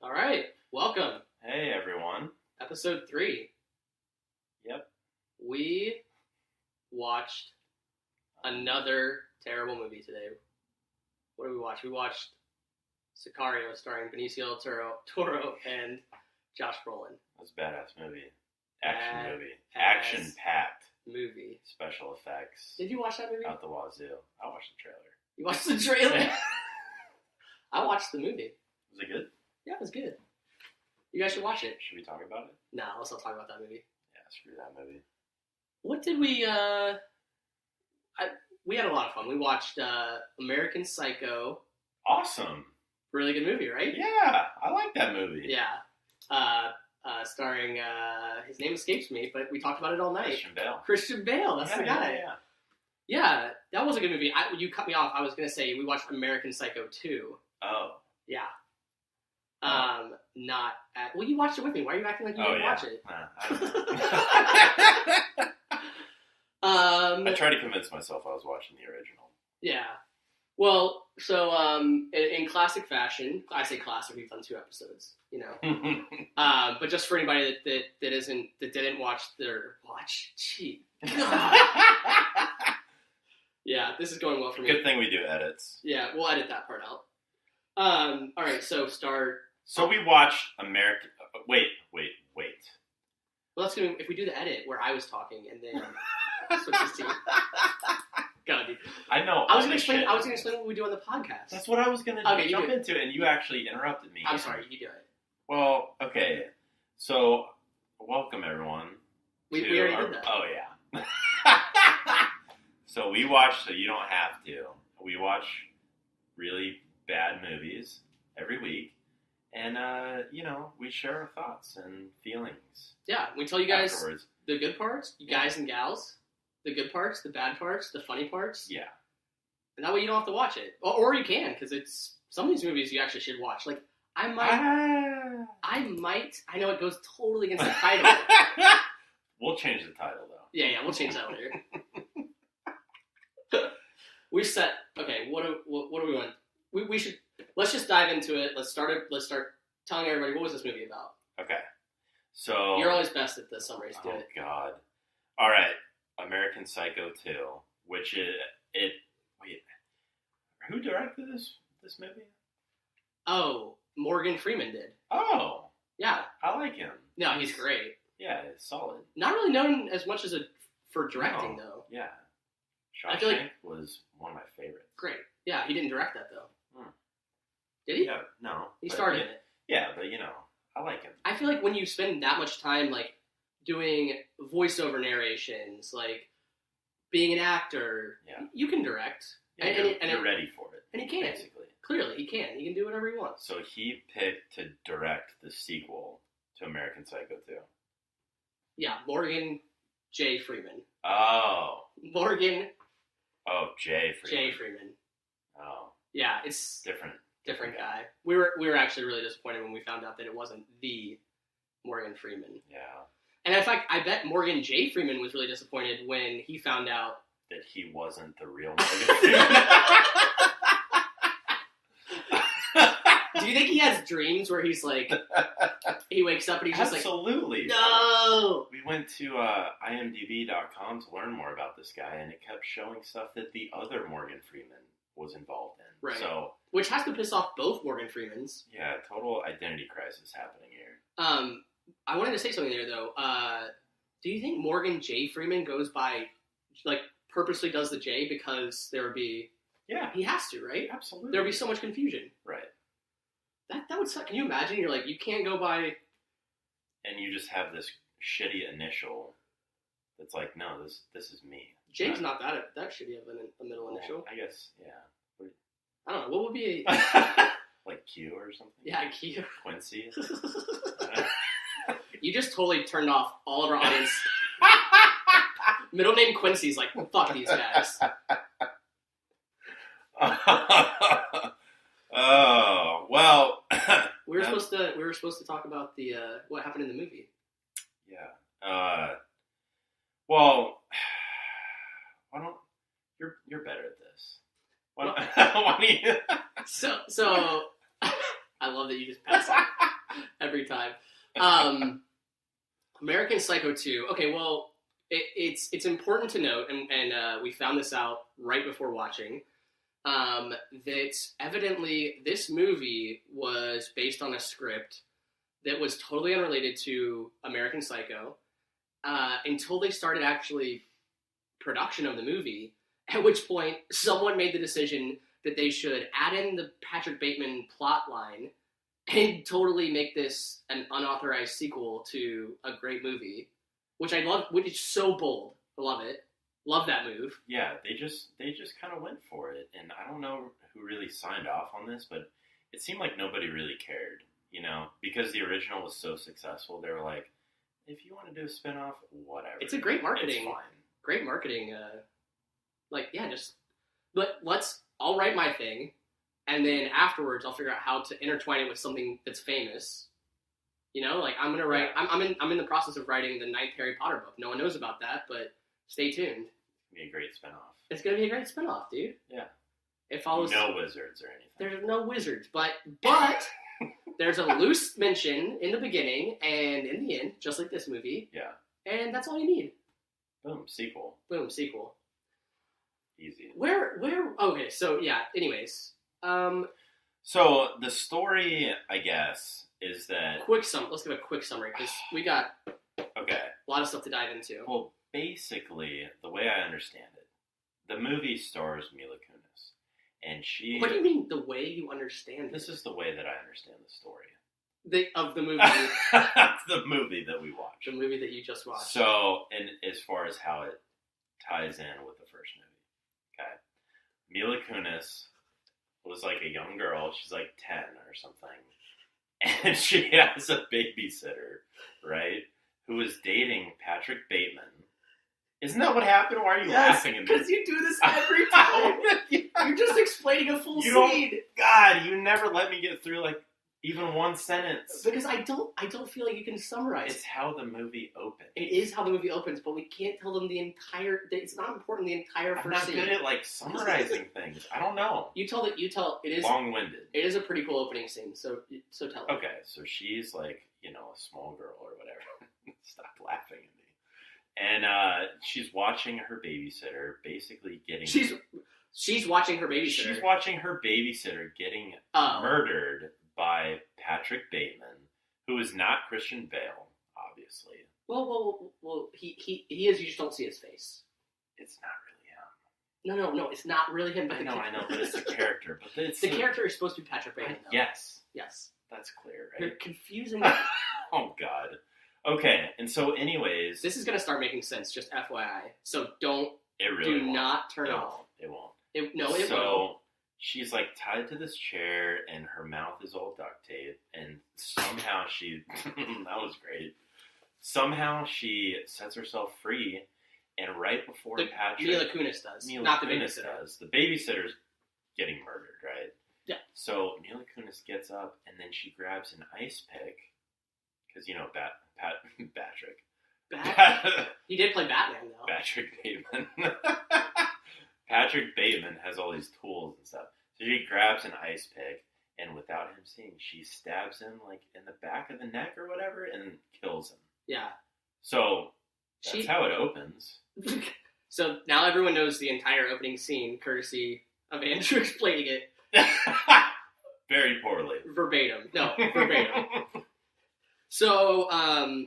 All right, welcome. Hey, everyone. Episode 3. Yep. We watched another terrible movie today. What did we watch? We watched Sicario starring Benicio del Toro and Josh Brolin. That was a badass movie. Action movie. Badass Action-packed. Movie. Special effects. Did you watch that movie? Out the wazoo. I watched the trailer. You watched the trailer? I watched the movie. Was it good? Yeah, it was good. You guys should watch it. Should we talk about it? Nah, let's not talk about that movie. Yeah, screw that movie. What did we, we had a lot of fun. We watched American Psycho. Awesome. Really good movie, right? Yeah, I like that movie. Yeah. Starring, his name escapes me, but we talked about it all night. Christian Bale. That's the guy. Yeah, that was a good movie. You cut me off. I was going to say we watched American Psycho 2. Oh. Yeah. Well, you watched it with me. Why are you acting like you didn't watch it? I tried to convince myself I was watching the original. Yeah. Well, so in classic fashion, I say classic. We've done 2 episodes, you know. But just for anybody that didn't watch. Gee. Yeah, this is going well for me. Good thing we do edits. Yeah, we'll edit that part out. All right, so start. So we watched American. Wait. Well, that's gonna if we do the edit where I was talking and then switch this to you. God, dude. I know. I was gonna explain what we do on the podcast. That's what I was gonna jump into, and you actually interrupted me. I'm sorry. You do it. Well, okay. So, welcome everyone. We already did that. Oh yeah. So we watch. So you don't have to. We watch really bad movies every week. And, we share our thoughts and feelings. Yeah, we tell you guys afterwards. The good parts, you guys and gals, the good parts, the bad parts, the funny parts. Yeah. And that way you don't have to watch it. Or you can, because it's some of these movies you actually should watch. Like, I know it goes totally against the title. We'll change the title, though. Yeah, we'll change that later. Okay, what do we want? We should, let's just dive into it. Let's start telling everybody, what was this movie about? Okay. So you're always best at the summaries. Do it. Oh, God. All right. American Psycho 2, which wait, who directed this movie? Oh, Morgan Freeman did. Oh. Yeah. I like him. No, he's great. Yeah, it's solid. Not really known as much as for directing, though. Yeah. Shawshank was one of my favorites. Great. Yeah, he didn't direct that, though. Did he? Yeah, no. He started it. Yeah, but, I like him. I feel like when you spend that much time, like, doing voiceover narrations, like, being an actor, you can direct. Yeah, and you're ready for it. And he can. Basically. Clearly, he can. He can do whatever he wants. So he picked to direct the sequel to American Psycho 2. Yeah, Morgan J. Freeman. Oh. Morgan. Oh, J. Freeman. J. Freeman. Oh. Yeah, it's different guy. We were actually really disappointed when we found out that it wasn't the Morgan Freeman. Yeah. And in fact, I bet Morgan J. Freeman was really disappointed when he found out that he wasn't the real Morgan Freeman. Do you think he has dreams where he's like, he wakes up and he's just Absolutely. No! We went to imdb.com to learn more about this guy, and it kept showing stuff that the other Morgan Freeman was involved in. Right. So, which has to piss off both Morgan Freemans. Yeah, total identity crisis happening here. I wanted to say something there, though. Do you think Morgan J. Freeman goes by, like, purposely does the J because there would be... Yeah. He has to, right? Absolutely. There would be so much confusion. Right. That would suck. Can you imagine? You're like, you can't go by... And you just have this shitty initial that's like, no, this is me. J's not that shitty of a middle initial. I guess, yeah. I don't know. What would be like Q or something? Yeah, Q. Quincy. You just totally turned off all of our audience. Middle name Quincy's like, fuck these guys. Oh, well. We were supposed to talk about the what happened in the movie. Yeah. Well, why don't you're better at this. Why don't you? So I love that you just passed Every time. American Psycho 2. Okay, well, it's important to note, and we found this out right before watching, that evidently this movie was based on a script that was totally unrelated to American Psycho until they started actually production of the movie, at which point someone made the decision that they should add in the Patrick Bateman plot line and totally make this an unauthorized sequel to a great movie, which I love, which is so bold. I love it. Love that move. Yeah, they just kind of went for it, and I don't know who really signed off on this, but it seemed like nobody really cared, because the original was so successful. They were like, if you want to do a spinoff, whatever. It's a great marketing. It's fine. Great marketing. I'll write my thing, and then afterwards I'll figure out how to intertwine it with something that's famous. I'm gonna write. Yeah. I'm in the process of writing the 9th Harry Potter book. No one knows about that, but stay tuned. It's gonna be a great spinoff. It's gonna be a great spinoff, dude. Yeah. It follows. No wizards or anything. There's no wizards, but there's a loose mention in the beginning and in the end, just like this movie. Yeah. And that's all you need. Boom, sequel. Boom, sequel. Easy. Where? Okay, so yeah. Anyways, So the story, I guess, is that let's give a quick summary because we got okay a lot of stuff to dive into. Well, basically, the way I understand it, the movie stars Mila Kunis, and she. What do you mean the way you understand? This is the way that I understand the story. Of the movie. The movie that we watched. The movie that you just watched. So, and as far as how it ties in with the first movie, okay, Mila Kunis was like a young girl. She's like 10 or something, and she has a babysitter, right? Who is dating Patrick Bateman. Isn't that what happened? Why are you laughing at me? Because you do this every time. You're just explaining a full scene. God, you never let me get through even one sentence. Because I don't feel like you can summarize. It's how the movie opens. It is how the movie opens, but we can't tell them the entire. It's not important the entire first scene. I'm not good at summarizing things. I don't know. You tell it is long-winded. It is a pretty cool opening scene. So tell it. Okay, so she's a small girl or whatever. Stop laughing at me. And she's watching her babysitter basically getting. She's watching her babysitter. She's watching her babysitter getting murdered by Patrick Bateman, who is not Christian Bale, obviously. Well, he is. You just don't see his face. It's not really him. No, it's not really him. But I know, but it's the character. But the character is supposed to be Patrick Bateman. Though. Yes, that's clear, right? You're confusing. Oh God. Okay, and so, anyways, this is gonna start making sense. Just FYI, so don't. It really won't. Not turn off. It won't. It won't. So she's tied to this chair, and her mouth is all duct tape, and somehow she that was great. Somehow she sets herself free, and right before Patrick, Mila Kunis does, not the babysitter. The babysitter's getting murdered, right? Yeah. So Mila Kunis gets up, and then she grabs an ice pick, because Patrick. He did play Batman, though. Patrick Bateman. Patrick Bateman has all these tools and stuff. So she grabs an ice pick, and without him seeing, she stabs him in the back of the neck or whatever, and kills him. Yeah. So that's how it opens. So now everyone knows the entire opening scene, courtesy of Andrew explaining it. Very poorly. Verbatim. No, verbatim. So, all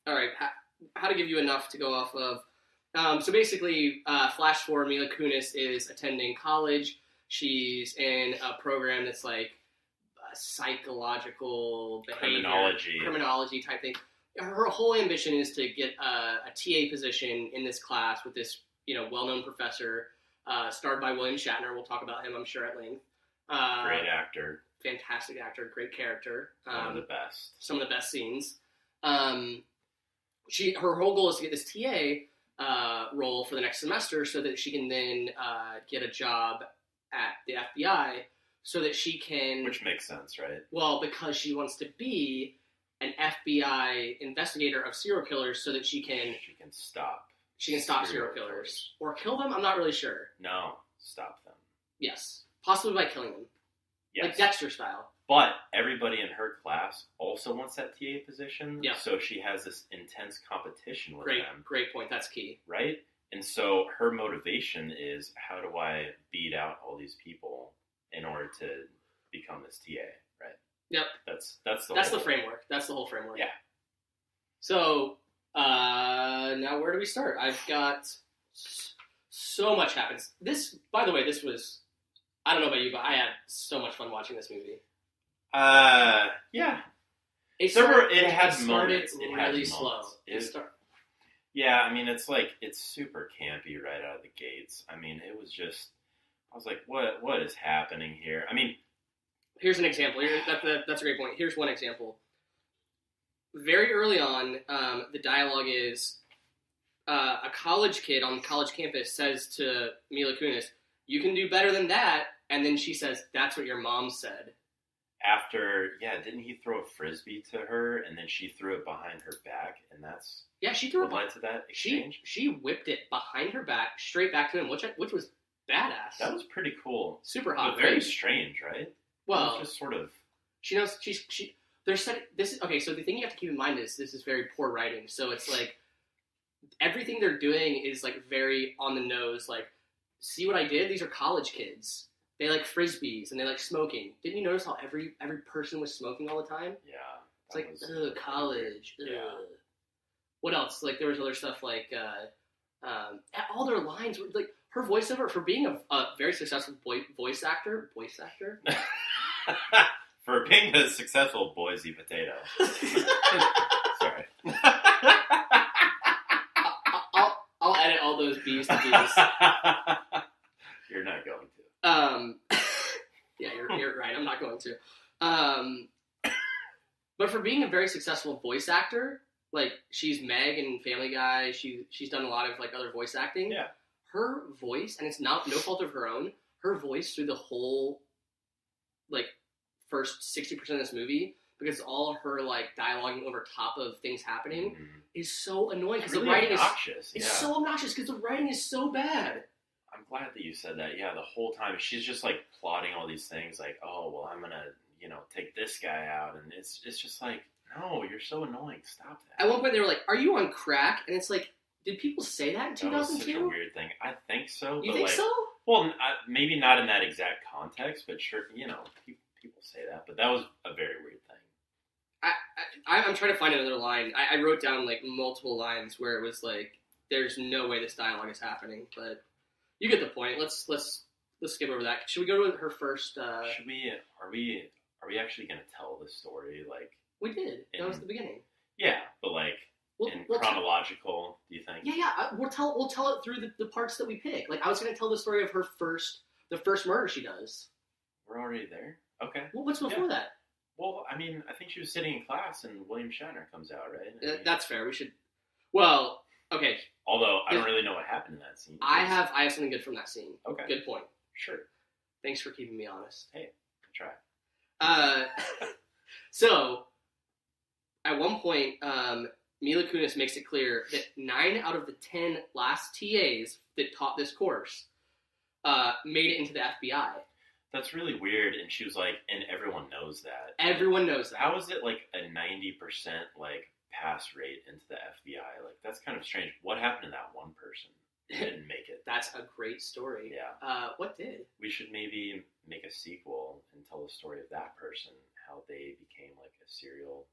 right, how to give you enough to go off of. So basically, flash forward, Mila Kunis is attending college. She's in a program that's psychological behavior, criminology type thing. Her whole ambition is to get a TA position in this class with this, well-known professor, starred by William Shatner. We'll talk about him, I'm sure, at length. Great actor. Fantastic actor, great character. One of the best. Some of the best scenes. Her whole goal is to get this TA role for the next semester so that she can then get a job at the FBI so that she can... Which makes sense, right? Well, because she wants to be an FBI investigator of serial killers so that she can stop serial killers. Or kill them? I'm not really sure. No, stop them. Yes. Possibly by killing them. Yes. Like Dexter style. But everybody in her class also wants that TA position. Yeah. So she has this intense competition with them. Great point. That's key. Right? And so her motivation is, how do I beat out all these people in order to become this TA, right? Yep. That's the framework. That's the whole framework. Yeah. So now where do we start? I've got so much happens. This, by the way, this was, I don't know about you, but I had so much fun watching this movie. Yeah. It had started moments. really slow. Yeah, I mean, it's super campy right out of the gates. I mean, it was just, I was like, what is happening here? I mean, here's an example. That's a great point. Here's one example. Very early on, the dialogue is a college kid on the college campus says to Mila Kunis, "You can do better than that," and then she says, "That's what your mom said." Didn't he throw a frisbee to her, and then she threw it behind her back, and that's she threw it led to that exchange? She whipped it behind her back, straight back to him, which was badass. That was pretty cool. Super hot. But very strange, right? Well, it was just sort of... She knows, this is, okay, so the thing you have to keep in mind is this is very poor writing, so it's like, everything they're doing is like very on the nose, like, see what I did? These are college kids. They like frisbees and they like smoking. Didn't you notice how every person was smoking all the time? Yeah. It's like, ugh, college. Ugh. Yeah. What else? Like, there was other stuff like, all their lines were, like, her voiceover, for being a very successful voice actor? For being a successful Boise potato. Sorry. I'll edit all those B's to B's. You're not going to. Yeah, you're right. I'm not going to. But for being a very successful voice actor, like, she's Meg in Family Guy. She's done a lot of like other voice acting. Yeah. Her voice, and it's no fault of her own. Her voice through the whole, like, first 60% of this movie, because all her like dialoguing over top of things happening, is so annoying because really the writing obnoxious. is so obnoxious because the writing is so bad. I'm glad that you said that. Yeah, the whole time she's just like plotting all these things, like, oh well, I'm gonna take this guy out, and it's just like, no, you're so annoying. Stop that. At one point they were like, "Are you on crack?" And it's like, did people say that in 2002? That was such a weird thing. I think so. You but think like, so? Well, maybe not in that exact context, but sure, people say that. But that was a very weird thing. I'm trying to find another line. I wrote down like multiple lines where it was like, "There's no way this dialogue is happening," but you get the point. Let's skip over that. Should we go to her first? Should we? Are we actually going to tell this story? Like, we did. That was the beginning. Yeah, but like in chronological, do you think? Yeah. We'll tell it through the parts that we pick. Like, I was going to tell the story of the first murder she does. We're already there. Okay. Well, what's before that? Well, I mean, I think she was sitting in class and William Shatner comes out, right? That's fair. We should. Well, okay. Although I don't really know what happened in that scene. I have something good from that scene. Okay. Good point. Sure. Thanks for keeping me honest. Hey, I try. So, at one point, Mila Kunis makes it clear that 9 out of the 10 last TAs that taught this course made it into the FBI. That's really weird, and she was like, and everyone knows that. Everyone knows that. How is it like a 90% like pass rate into the FBI? Like, that's kind of strange. What happened to that one person who didn't make it? That's a great story. Yeah. What did? We should maybe make a sequel and tell the story of that person, how they became like a serial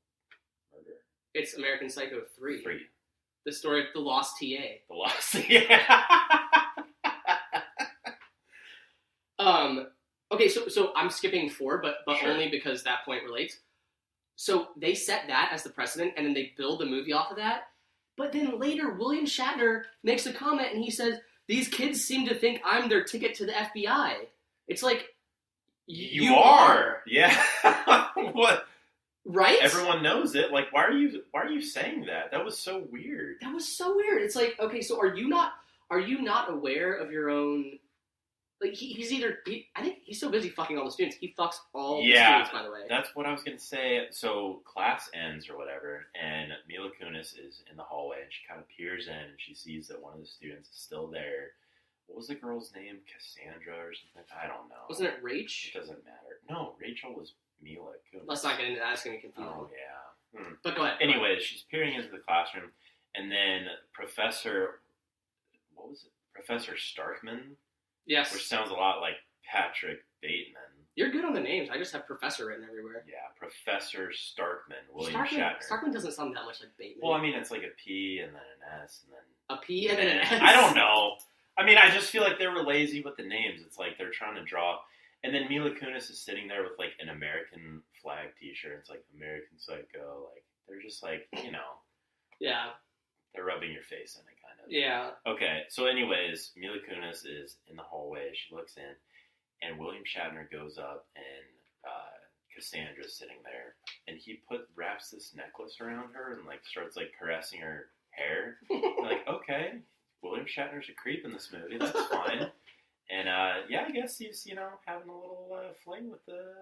murderer. It's American Psycho 3. 3. The story of the lost TA. The lost TA. Okay, so I'm skipping 4, but Sure. only because that point relates. So they set that as the precedent, and then they build the movie off of that. But then later, William Shatner makes a comment, and he says, "These kids seem to think I'm their ticket to the FBI." It's like, you are. Yeah. What? Right? Everyone knows it. Like, why are you saying that? That was so weird. That was so weird. It's like, okay, so are you not aware of your own? Like, I think he's so busy fucking all the students. He fucks all the students, by the way. That's what I was going to say. So class ends or whatever, and Mila Kunis is in the hallway, and she kind of peers in, and she sees that one of the students is still there. What was the girl's name? Cassandra or something? I don't know. Wasn't it Rach? It doesn't matter. No, Rachel was Mila Kunis. Let's not get into that. It's going to be confusing. Oh, yeah. But go ahead. Anyways, she's peering into the classroom, and then Professor Starkman? Yes. Which sounds a lot like Patrick Bateman. You're good on the names. I just have Professor written everywhere. Yeah, Professor Starkman, William Shatner. Starkman doesn't sound that much like Bateman. Well, I mean, it's like a P and then an S and then... A P and then an S? I don't know. I mean, I just feel like they were lazy with the names. It's like they're trying to draw... And then Mila Kunis is sitting there with, like, an American flag t-shirt. It's like, American Psycho. Like, they're just like, you know... Yeah. They're rubbing your face in it, kind of. Yeah. Okay, so anyways, Mila Kunis is in the hallway. She looks in, and William Shatner goes up, and Cassandra's sitting there, and he wraps this necklace around her and, like, starts, like, caressing her hair. Like, okay, William Shatner's a creep in this movie. That's fine. And, yeah, I guess he's, you know, having a little fling with the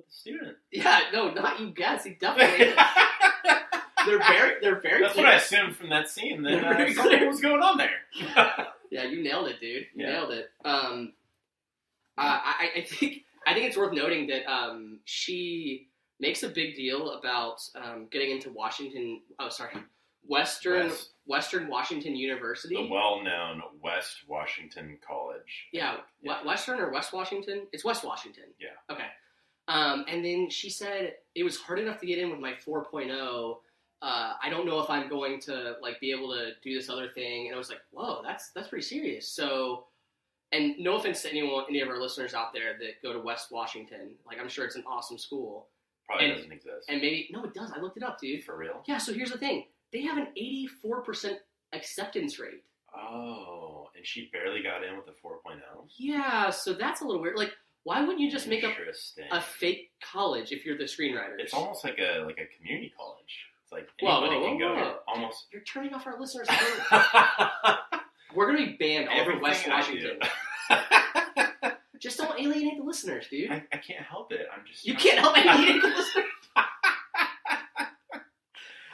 student. Yeah, no, not you guess. He definitely is. They're very That's clear. what I assumed from that scene. That something was going on there. Yeah, you nailed it, dude. You nailed it. I think it's worth noting that she makes a big deal about getting into Western Washington University. The well-known West Washington College. Yeah, Western or West Washington? It's West Washington. Yeah. Okay. And then she said, it was hard enough to get in with my 4.0. I don't know if I'm going to, like, be able to do this other thing. And I was like, whoa, that's pretty serious. So, and no offense to any of our listeners out there that go to West Washington. Like, I'm sure it's an awesome school. Probably doesn't exist. And maybe, no, it does. I looked it up, dude. For real? Yeah, so here's the thing. They have an 84% acceptance rate. Oh, and she barely got in with a 4.0? Yeah, so that's a little weird. Like, why wouldn't you just make up a fake college if you're the screenwriters? It's almost like a community college. It's like whoa, anybody can go. Almost. You're turning off our listeners. We're going to be banned all over West Washington. Just don't alienate the listeners, dude. I can't help it. I'm just... You can't help alienate the listeners?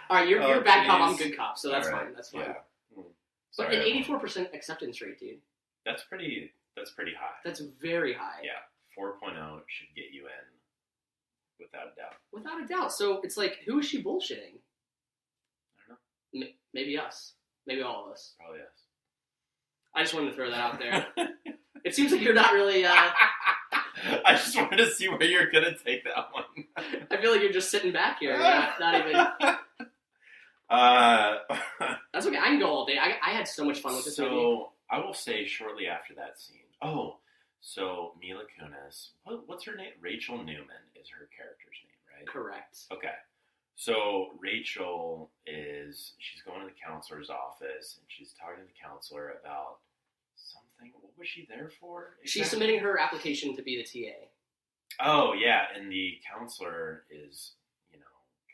All right, you're bad cop, I'm good cop, so that's fine. That's fine. Yeah. But an 84% acceptance rate, dude. That's pretty high. That's very high. Yeah. 4.0 should get you in without a doubt. Without a doubt. So it's like, who is she bullshitting? I don't know. Maybe us. Maybe all of us. Probably us. I just wanted to throw that out there. It seems like you're not really... I just wanted to see where you're going to take that one. I feel like you're just sitting back here. Not even... That's okay. I can go all day. I had so much fun with this movie. So, I will say shortly after that scene... Oh, so Mila Kunis... What's her name? Rachel Newman is her character's name, right? Correct. Okay. So Rachel she's going to the counselor's office, and she's talking to the counselor about something. What was she there for? Exactly? She's submitting her application to be the TA. Oh, yeah, and the counselor is, you know,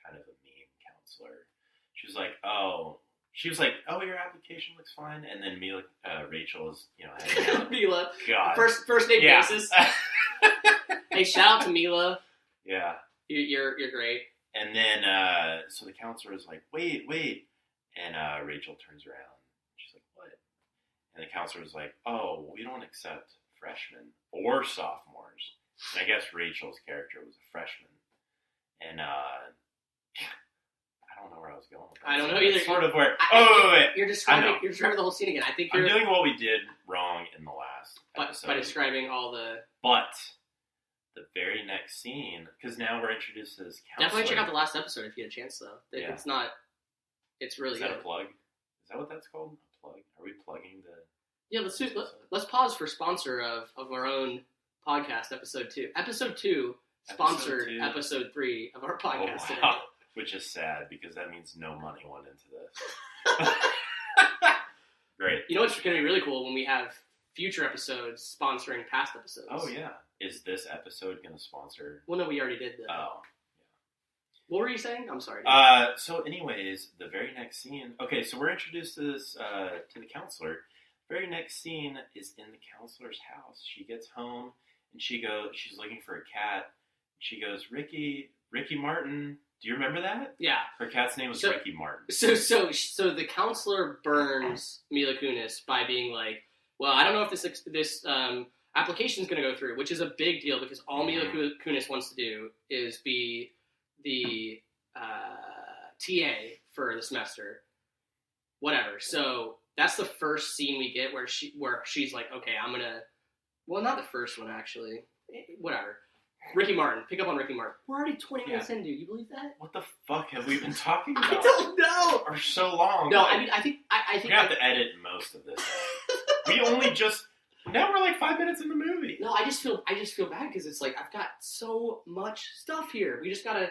kind of a mean counselor. She was like, oh, your application looks fine, and then Rachel is, you know, hanging out. Mila. God. First name basis. Hey, shout out to Mila. Yeah. You're great. And then, so the counselor is like, wait. And Rachel turns around. She's like, what? And the counselor is like, oh, we don't accept freshmen or sophomores. And I guess Rachel's character was a freshman. And, I don't know where I was going with that. I don't know either. Sort of where, wait. You're describing the whole scene again. I think I'm doing what we did wrong in the last episode. By describing all the... But... the very next scene, because now we're introduced to this counselor. Definitely check out the last episode if you get a chance, though. Yeah. It's really good. Is that a plug? Is that what that's called? A plug? Are we plugging the... Yeah, let's pause for sponsor of our own podcast, episode 2. Episode 2 sponsored episode 3 of our podcast today. Which is sad, because that means no money went into this. Great. You know what's going to be really cool when we have future episodes sponsoring past episodes. Oh, yeah. Is this episode going to sponsor? Well, no, we already did that. Oh. What were you saying? I'm sorry. So anyways, the very next scene... Okay, so we're introduced to this, to the counselor. Very next scene is in the counselor's house. She gets home, and she's looking for a cat. She goes, Ricky Martin... Do you remember that? Yeah. Her cat's name was Ricky Martin. So the counselor burns Mila Kunis by being like, well, I don't know if this application's going to go through, which is a big deal because all Mila Kunis wants to do is be the TA for the semester. Whatever. So that's the first scene we get where she's like, okay, I'm going to... Well, not the first one, actually. Whatever. Ricky Martin. Pick up on Ricky Martin. We're already 20 minutes in, dude. You believe that? What the fuck have we been talking about? I don't know. For so long. No, like, I mean, I think we have to edit most of this. We only just... Now we're like 5 minutes in the movie. No, I just feel bad because it's like I've got so much stuff here. We just gotta...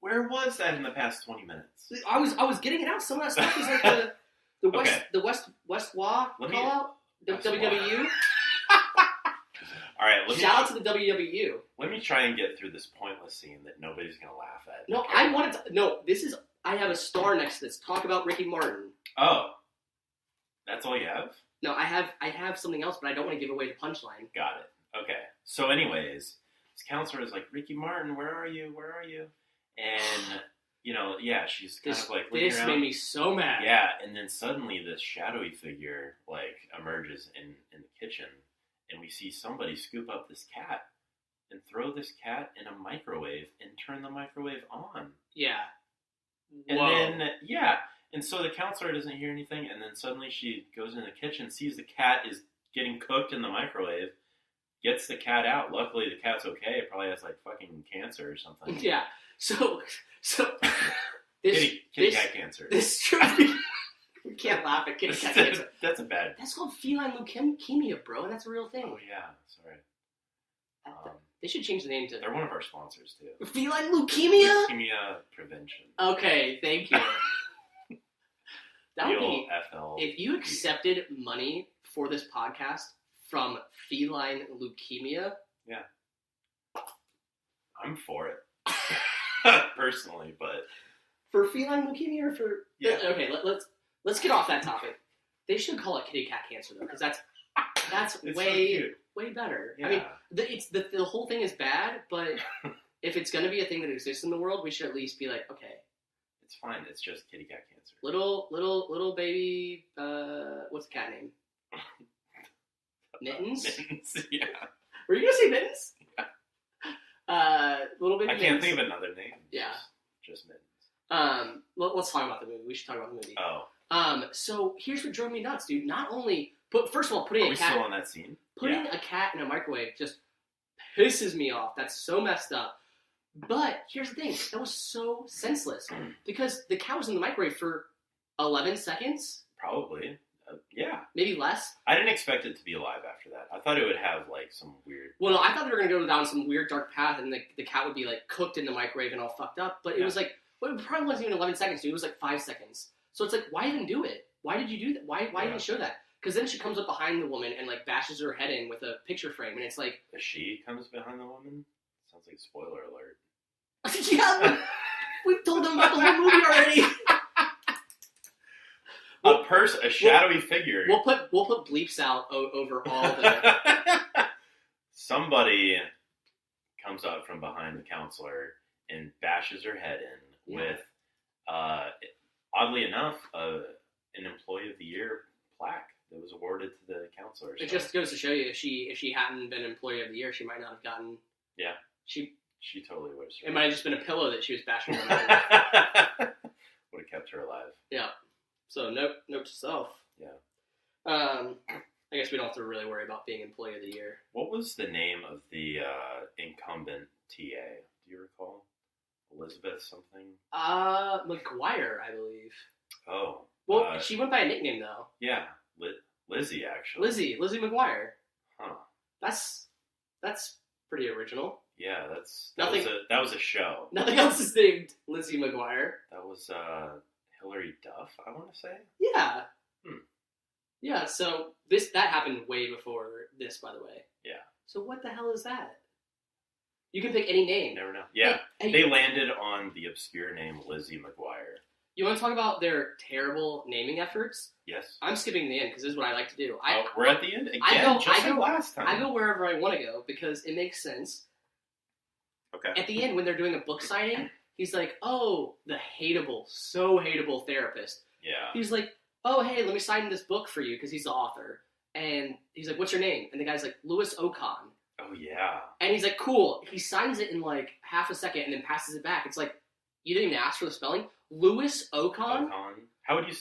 Where was that in the past 20 minutes? I was getting it out. Some of that stuff is like the West Wah call out. WWU. All right, Shout out to the WWU. Let me try and get through this pointless scene that nobody's gonna laugh at. No, okay. I wanted to. No, this is. I have a star next to this. Talk about Ricky Martin. Oh, that's all you have? No, I have something else, but I don't want to give away the punchline. Got it. Okay. So, anyways, this counselor is like, Ricky Martin, where are you? Where are you? And she's kind of like looking around. This made me so mad. Yeah, and then suddenly this shadowy figure like emerges in the kitchen. And we see somebody scoop up this cat and throw this cat in a microwave and turn the microwave on. Yeah. And then, and so the counselor doesn't hear anything, and then suddenly she goes in the kitchen, sees the cat is getting cooked in the microwave, gets the cat out. Luckily, the cat's okay. It probably has, like, fucking cancer or something. Yeah. So kitty cat cancer. This we can't laugh at kitty cat cancer. That's a bad... That's called feline leukemia, bro, and that's a real thing. Oh, yeah. Sorry. They should change the name to... They're one of our sponsors, too. Feline leukemia? Leukemia prevention. Okay, thank you. That would be... FL. If you accepted money for this podcast from feline leukemia... Yeah. I'm for it. Personally, but... For feline leukemia or for... Yeah. Okay, let's get off that topic. They should call it kitty cat cancer, though, because that's way better. Yeah. I mean, the whole thing is bad, but if it's going to be a thing that exists in the world, we should at least be like, okay. It's fine. It's just kitty cat cancer. Little baby, what's the cat name? Mittens? Mittens, yeah. Were you going to say Mittens? Yeah. Little baby I can't Mittens. think of another name. Yeah. Just Mittens. Let's talk about the movie. We should talk about the movie. Oh. So here's what drove me nuts, dude. Not only, but first of all, putting Are we still on that scene? Putting a cat in a microwave just pisses me off. That's so messed up. But here's the thing. That was so senseless. Because the cat was in the microwave for 11 seconds? Probably. Yeah. Maybe less? I didn't expect it to be alive after that. I thought it would have, like, some weird... Well, no, I thought they were going to go down some weird dark path and the cat would be, like, cooked in the microwave and all fucked up. But it was like... Well, it probably wasn't even 11 seconds, dude. It was like 5 seconds. So it's like, why even do it? Why did you do that? Why even show that? Because then she comes up behind the woman and, like, bashes her head in with a picture frame. And it's like... She comes behind the woman? Sounds like spoiler alert. Yeah, we've told them about the whole movie already. A shadowy figure. We'll put bleeps out over all the... Somebody comes up from behind the counselor and bashes her head in with, oddly enough, an Employee of the Year plaque that was awarded to the counselor. It just goes to show you, if she hadn't been Employee of the Year, she might not have gotten... Yeah. She totally would have. It might have just been a pillow that she was bashing her head with. Would have kept her alive. Yeah. So, note to self. Yeah. I guess we don't have to really worry about being Employee of the Year. What was the name of the incumbent TA? Do you recall? Elizabeth something? McGuire, I believe. Oh. Well, she went by a nickname, though. Yeah. Lizzie, actually. Lizzie McGuire. Huh. That's pretty original. Yeah, that was a show. Nothing else is named Lizzie McGuire. That was Hilary Duff, I want to say. Yeah. Yeah, so that happened way before this, by the way. Yeah. So what the hell is that? You can pick any name. Never know. Yeah, they landed on the obscure name Lizzie McGuire. You want to talk about their terrible naming efforts? Yes. I'm skipping the end because this is what I like to do. We're at the end again, just like last time. I go wherever I want to go because it makes sense. Okay. At the end, when they're doing a book signing, he's like, oh, the so hateable therapist. Yeah. He's like, oh, hey, let me sign this book for you because he's the author. and he's like, "What's your name?" And the guy's like, "Louis Ocon." Oh yeah. And he's like, "Cool." He signs it in like half a second and then passes it back. It's like, you didn't even ask for the spelling. Louis Ocon. How would you?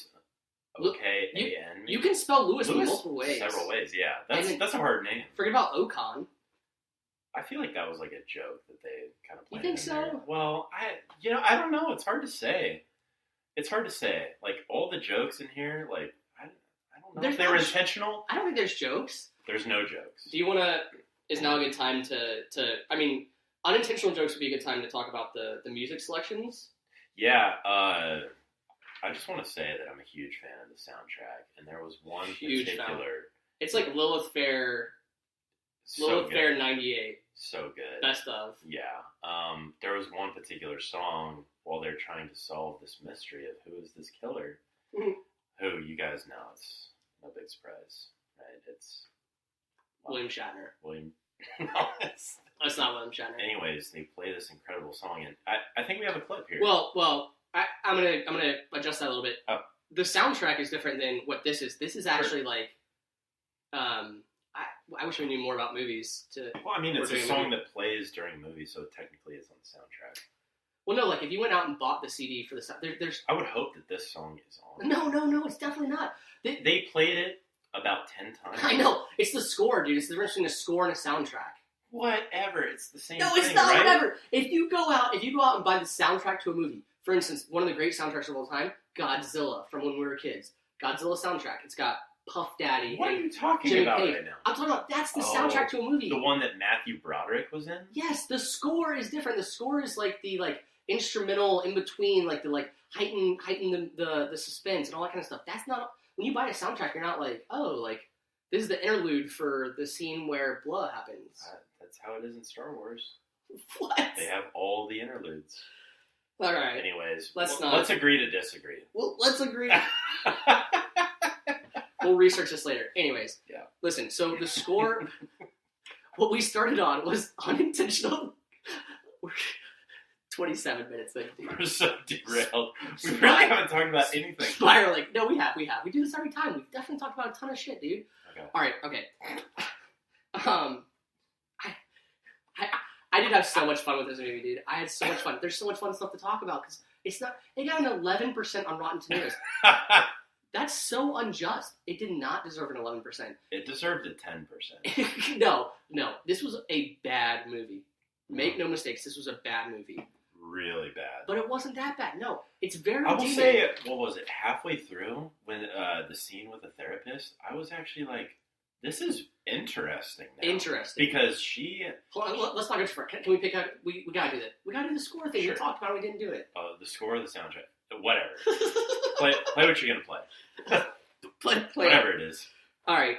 O-K-A-N. You can spell Louis in multiple ways. Several ways, yeah. That's a hard name. Forget about Ocon. I feel like that was like a joke that they kind of played. You think so? There. Well, I don't know. It's hard to say. Like all the jokes in here, like I don't know if they were intentional. I don't think there's jokes. There's no jokes. Do you want to? Is now a good time to? I mean, unintentional jokes would be a good time to talk about the music selections. Yeah. I just want to say that I'm a huge fan of the soundtrack, and there was one particular. It's like Lilith Fair. Lilith Fair '98. So good. Best of. Yeah. There was one particular song while they're trying to solve this mystery of who is this killer. Who you guys know, it's no big surprise, right? It's William Shatner. No, that's not William Shatner. Anyways, they play this incredible song, and I think we have a clip here. Well, I'm gonna adjust that a little bit. Oh. The soundtrack is different than what this is. This is actually like, I wish we knew more about movies. Well, I mean, it's a song that plays during movies, so technically it's on the soundtrack. Well, no, like if you went out and bought the CD for the sound, there's. I would hope that this song is on. No, it's definitely not. They played it about 10 times. I know. It's the score, dude. It's the difference between a score and a soundtrack. Whatever. It's the same thing, right? No, it's not whatever. If you go out and buy the soundtrack to a movie, for instance, one of the great soundtracks of all time, Godzilla from when we were kids. Godzilla soundtrack. It's got Puff Daddy. What are you talking Jimmy about Page. right now? I'm talking about that's the soundtrack to a movie. The one that Matthew Broderick was in? Yes, the score is different. The score is like the instrumental in between, like the heighten the suspense and all that kind of stuff. That's not when you buy a soundtrack. You're not like, oh, like this is the interlude for the scene where blood happens. That's how it is in Star Wars. What? They have all the interludes. All right. Anyways, let's agree to disagree. Well, let's agree. We'll research this later. Anyways, yeah. Listen, so the score, what we started on was unintentional. We're 27 minutes in. We're so derailed. We really haven't talked about anything. Spiraling. No, we have. We do this every time. We've definitely talked about a ton of shit, dude. Okay. All right. Okay. I did have so much fun with this movie, dude. I had so much fun. There's so much fun stuff to talk about because it's not. It got an 11% on Rotten Tomatoes. That's so unjust. It did not deserve an 11%. It deserved a 10%. No. This was a bad movie. Make no mistakes. This was a bad movie. Really bad. But it wasn't that bad. No. It's very I will say, what was it? Halfway through, when the scene with the therapist, I was actually like, this is interesting now. Interesting. Because she... Hold on, let's not go too far. Can we pick out... We gotta do that. We gotta do the score thing. Sure. We talked about it. We didn't do it. The score or the soundtrack? Whatever. play what you're gonna play. play whatever it is. Alright,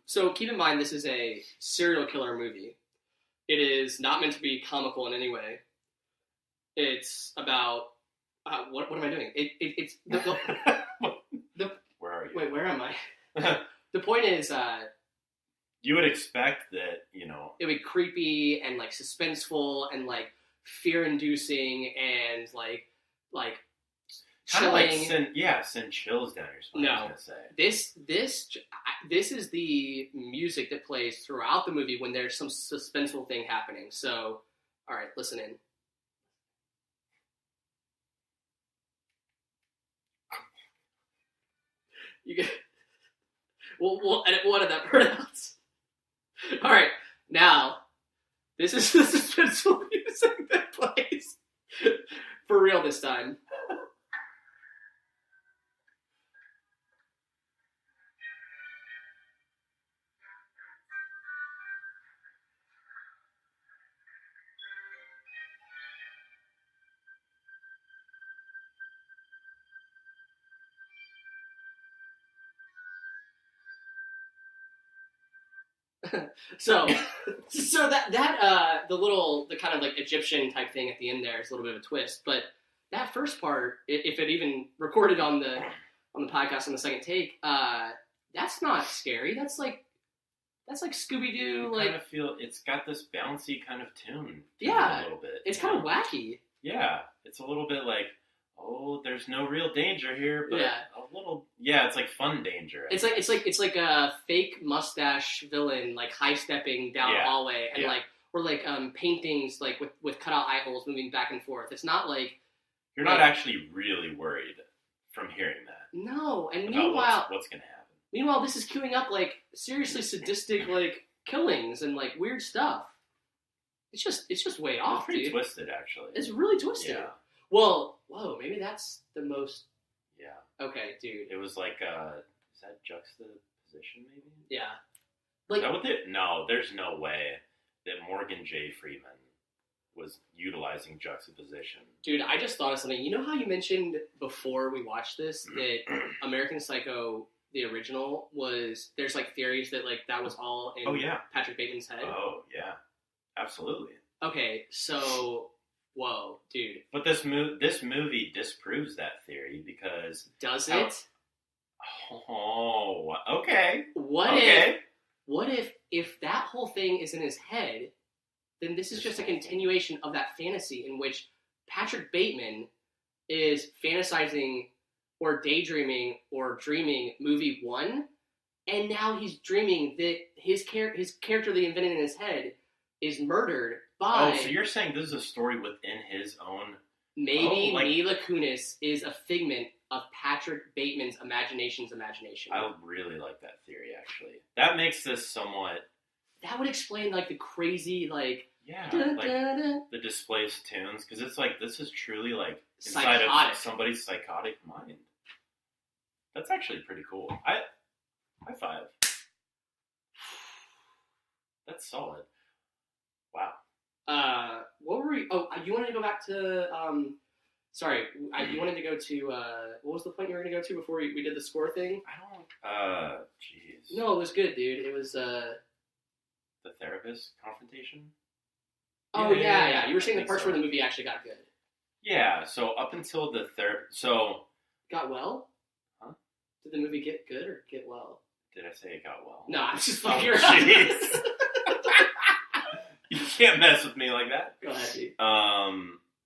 so keep in mind this is a serial killer movie. It is not meant to be comical in any way. It's about... what am I doing? It's... Where are you? Wait, where am I? The point is... you would expect that, you know... It would be creepy and, like, suspenseful and, like, fear-inducing and, like chilling. Send chills down your spine. No, I was gonna say. This is the music that plays throughout the movie when there's some suspenseful thing happening. So, all right, listen in. You get. We'll edit that part out. All right, now this is the suspenseful music that plays for real this time. So that the kind of like Egyptian type thing at the end there is a little bit of a twist, but that first part, if it even recorded on the podcast on the second take, that's not scary. That's like Scooby-Doo. I kind of feel it's got this bouncy kind of tune. Yeah, a little bit. It's kind of wacky. Yeah, it's a little bit like, oh, there's no real danger here, but Yeah. a little, yeah, it's like fun danger. It's like a fake mustache villain, like high stepping down a hallway, and or paintings like with cut out eye holes moving back and forth. It's not like you're not actually really worried from hearing that. No, and about meanwhile, what's gonna happen? Meanwhile, this is queuing up like seriously sadistic like killings and like weird stuff. It's just way off, It's pretty dude. twisted, actually. It's really twisted. Yeah. Well, whoa, maybe that's the most. Yeah. Okay, dude. It was like, is that juxtaposition, maybe? Yeah. Like, is that what no, there's no way that Morgan J. Freeman was utilizing juxtaposition. Dude, I just thought of something. You know how you mentioned before we watched this that American Psycho, the original, there's like theories that like that was all in Patrick Bateman's head? Oh, yeah. Absolutely. Okay, so, whoa, dude. But this movie disproves that theory because... Does it? Oh, okay. What if that whole thing is in his head, then this is just a continuation of that fantasy in which Patrick Bateman is fantasizing or daydreaming or dreaming movie 1, and now he's dreaming that his character that he invented in his head is murdered by... Oh, so you're saying this is a story within his own... Maybe Mila Kunis is a figment of Patrick Bateman's imagination. I really like that theory, actually. That makes this somewhat... That would explain, like, the crazy, like... Yeah, the displaced tunes, because it's like, this is truly, like, inside of somebody's psychotic mind. That's actually pretty cool. High five. That's solid. Wow. What were we... Oh, you wanted to go back to... Sorry, you wanted to go to... what was the point you were going to go to before we did the score thing? Jeez. No, it was good, dude. It was, The therapist confrontation? Oh, yeah. You were saying the parts where the movie actually got good. Yeah, so up until the Got well? Huh? Did the movie get good or get well? Did I say it got well? No, I'm just fucking around. Jeez. You can't mess with me like that. Go ahead, dude.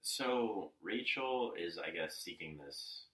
So Rachel is, I guess, seeking this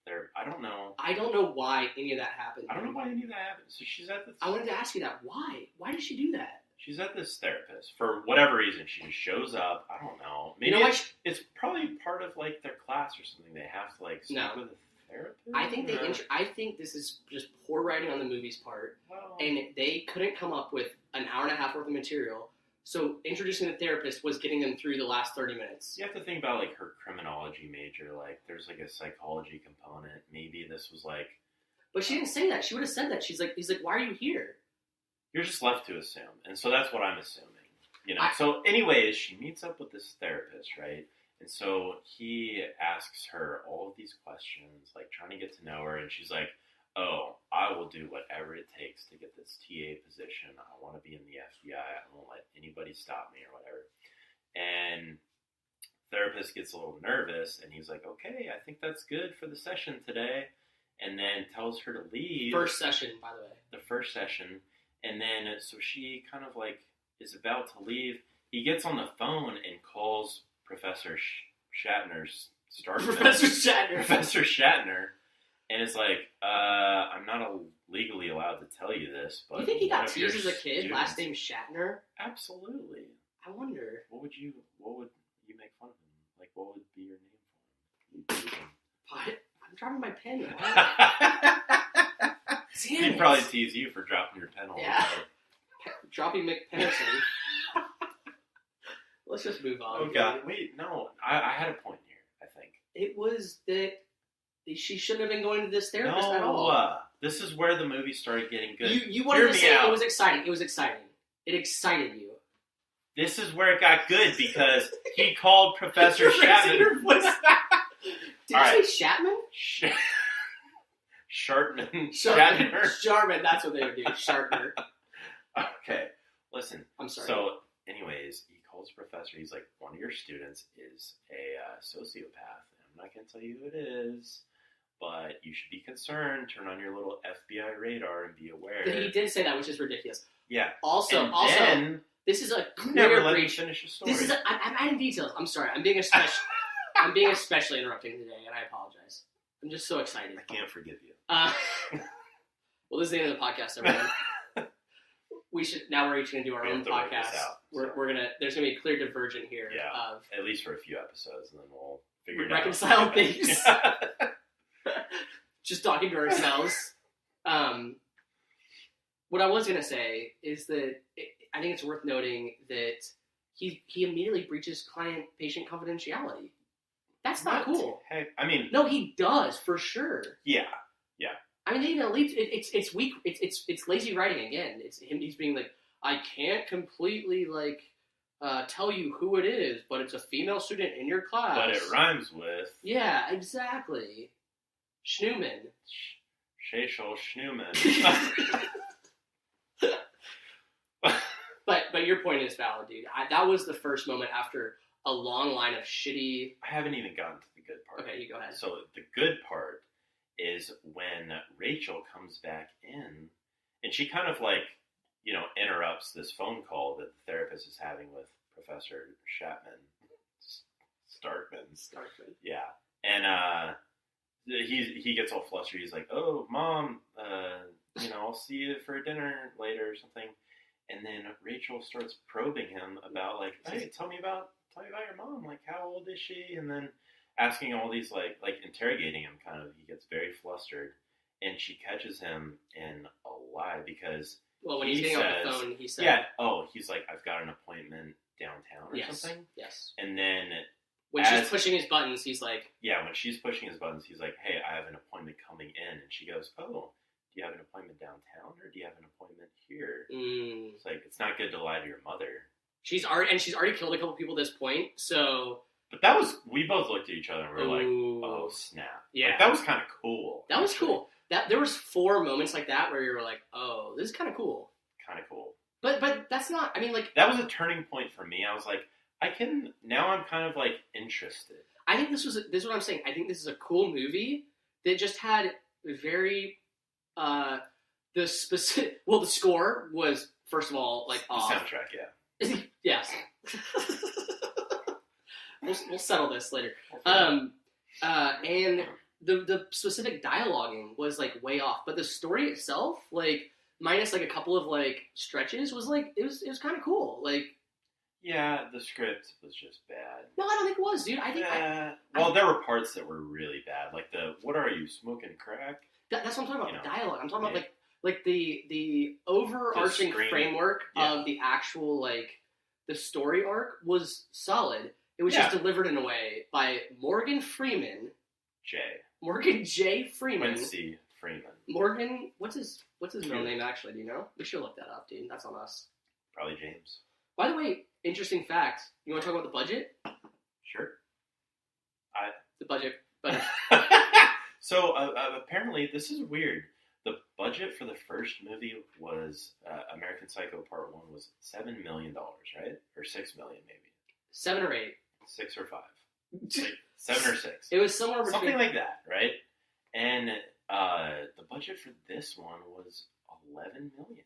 therapy. I don't know. I don't know why any of that happened. I don't know why any of that happened. So she's at I wanted to ask you that. Why? Why did she do that? She's at this therapist for whatever reason. She just shows up. I don't know. Maybe it's probably part of like their class or something. They have to like speak with a therapist. I think this is just poor writing on the movie's part, and they couldn't come up with an hour and a half worth of material. So introducing the therapist was getting them through the last 30 minutes. You have to think about like her criminology major. Like there's like a psychology component. Maybe this was like. But she didn't say that. She would have said that. He's like, why are you here? You're just left to assume, and so that's what I'm assuming. You know. So, anyways, she meets up with this therapist, right? And so he asks her all of these questions, like trying to get to know her, and she's like, "Oh, I will do whatever it takes to get this TA position. I want to be in the FBI. I won't let anybody stop me or whatever." And the therapist gets a little nervous, and he's like, "Okay, I think that's good for the session today," and then tells her to leave. First session, by the way. The first session. And then, so she kind of like is about to leave. He gets on the phone and calls Professor Shatner's Professor Shatner, and it's like, I'm not legally allowed to tell you this, but you think he got teased as a kid? Last name Shatner? Absolutely. I wonder. What would you make fun of him? Like, what would be your name for him? I'm dropping my pen. He'd probably tease you for dropping your pen all the time. Dropping McPenderson. Let's just move on. Oh, God. Wait, no. I had a point here, I think. It was that she shouldn't have been going to this therapist at all. This is where the movie started getting good. You wanted to say it was exciting. It was exciting. It excited you. This is where it got good because he called Professor Shatner. Did you say Shatman? Shatner. Shatner, that's what they would do. Shatner. Okay, listen. I'm sorry. So, anyways, he calls the professor. He's like, one of your students is a sociopath. I'm not going to tell you who it is, but you should be concerned. Turn on your little FBI radar and be aware. He did say that, which is ridiculous. Yeah. Also, this is a clear never let breach. me finish your story. I'm adding details. I'm sorry. I'm being a special. I'm being especially interrupting today, and I apologize. I'm just so excited. I can't forgive you. Well, this is the end of the podcast, everyone. Now we're each going to do our own podcast. We're gonna. There's going to be a clear divergent here. Yeah. Of at least for a few episodes, and then we'll figure it reconcile out. things. Just talking to ourselves. What I was going to say is that I think it's worth noting that he immediately breaches client-patient confidentiality. That's not cool. Hey, I mean, no, he does for sure. Yeah. I mean, you know, it's weak. It's lazy writing again. It's him. He's being like, I can't completely tell you who it is, but it's a female student in your class. But it rhymes with. Yeah, exactly. Schnooman. Shashel Schnooman. But your point is valid, dude. That was the first moment after a long line of shitty. I haven't even gotten to the good part. Okay, you go ahead. So the good part is when Rachel comes back in, and she kind of interrupts this phone call that the therapist is having with Professor Starkman. Yeah, and he gets all flustered. He's like, "Oh, Mom, I'll see you for dinner later or something." And then Rachel starts probing him about hey, tell me about your mom. Like, how old is she? And then asking all these interrogating him. Kind of, he gets very flustered, and she catches him in a lie because when he's getting on the phone, he said, he's like, I've got an appointment downtown or something. Yes. And then when she's pushing his buttons, he's like, when she's pushing his buttons, he's like, hey, I have an appointment coming in, and she goes, oh. Do you have an appointment downtown, or do you have an appointment here? It's like, it's not good to lie to your mother. She's already killed a couple people at this point, so. But we both looked at each other and we were like, oh snap! Yeah, that was kind of cool. That was cool. There was 4 moments like that where you were like, oh, this is kind of cool. Kind of cool. But that's not. I mean, that was a turning point for me. I was like, now I'm kind of interested. I think this is what I'm saying. I think this is a cool movie that just had very. The score was, first of all, off. The soundtrack, yeah. Yes. we'll settle this later. And the specific dialoguing was way off, but the story itself, minus a couple of stretches, was it was kind of cool. Yeah, the script was just bad. No, I don't think it was, dude. I think. There were parts that were really bad, what are you, smoking crack? That's what I'm talking about. Dialogue. I'm talking about the overarching framework of the actual the story arc was solid. It was just delivered in a way by Morgan Freeman. Morgan J. Freeman. Quincy Freeman. Morgan. What's his middle name actually? Do you know? We should look that up, dude. That's on us. Probably James. By the way, interesting fact. You want to talk about the budget? Sure. The budget. So, apparently, this is weird. The budget for the first movie was, American Psycho Part 1 was $7 million, right? Or $6 million, maybe. 7 or 8. 6 or 5. 7 or 6. It was somewhere between... Something like that, right? And the budget for this one was $11 million.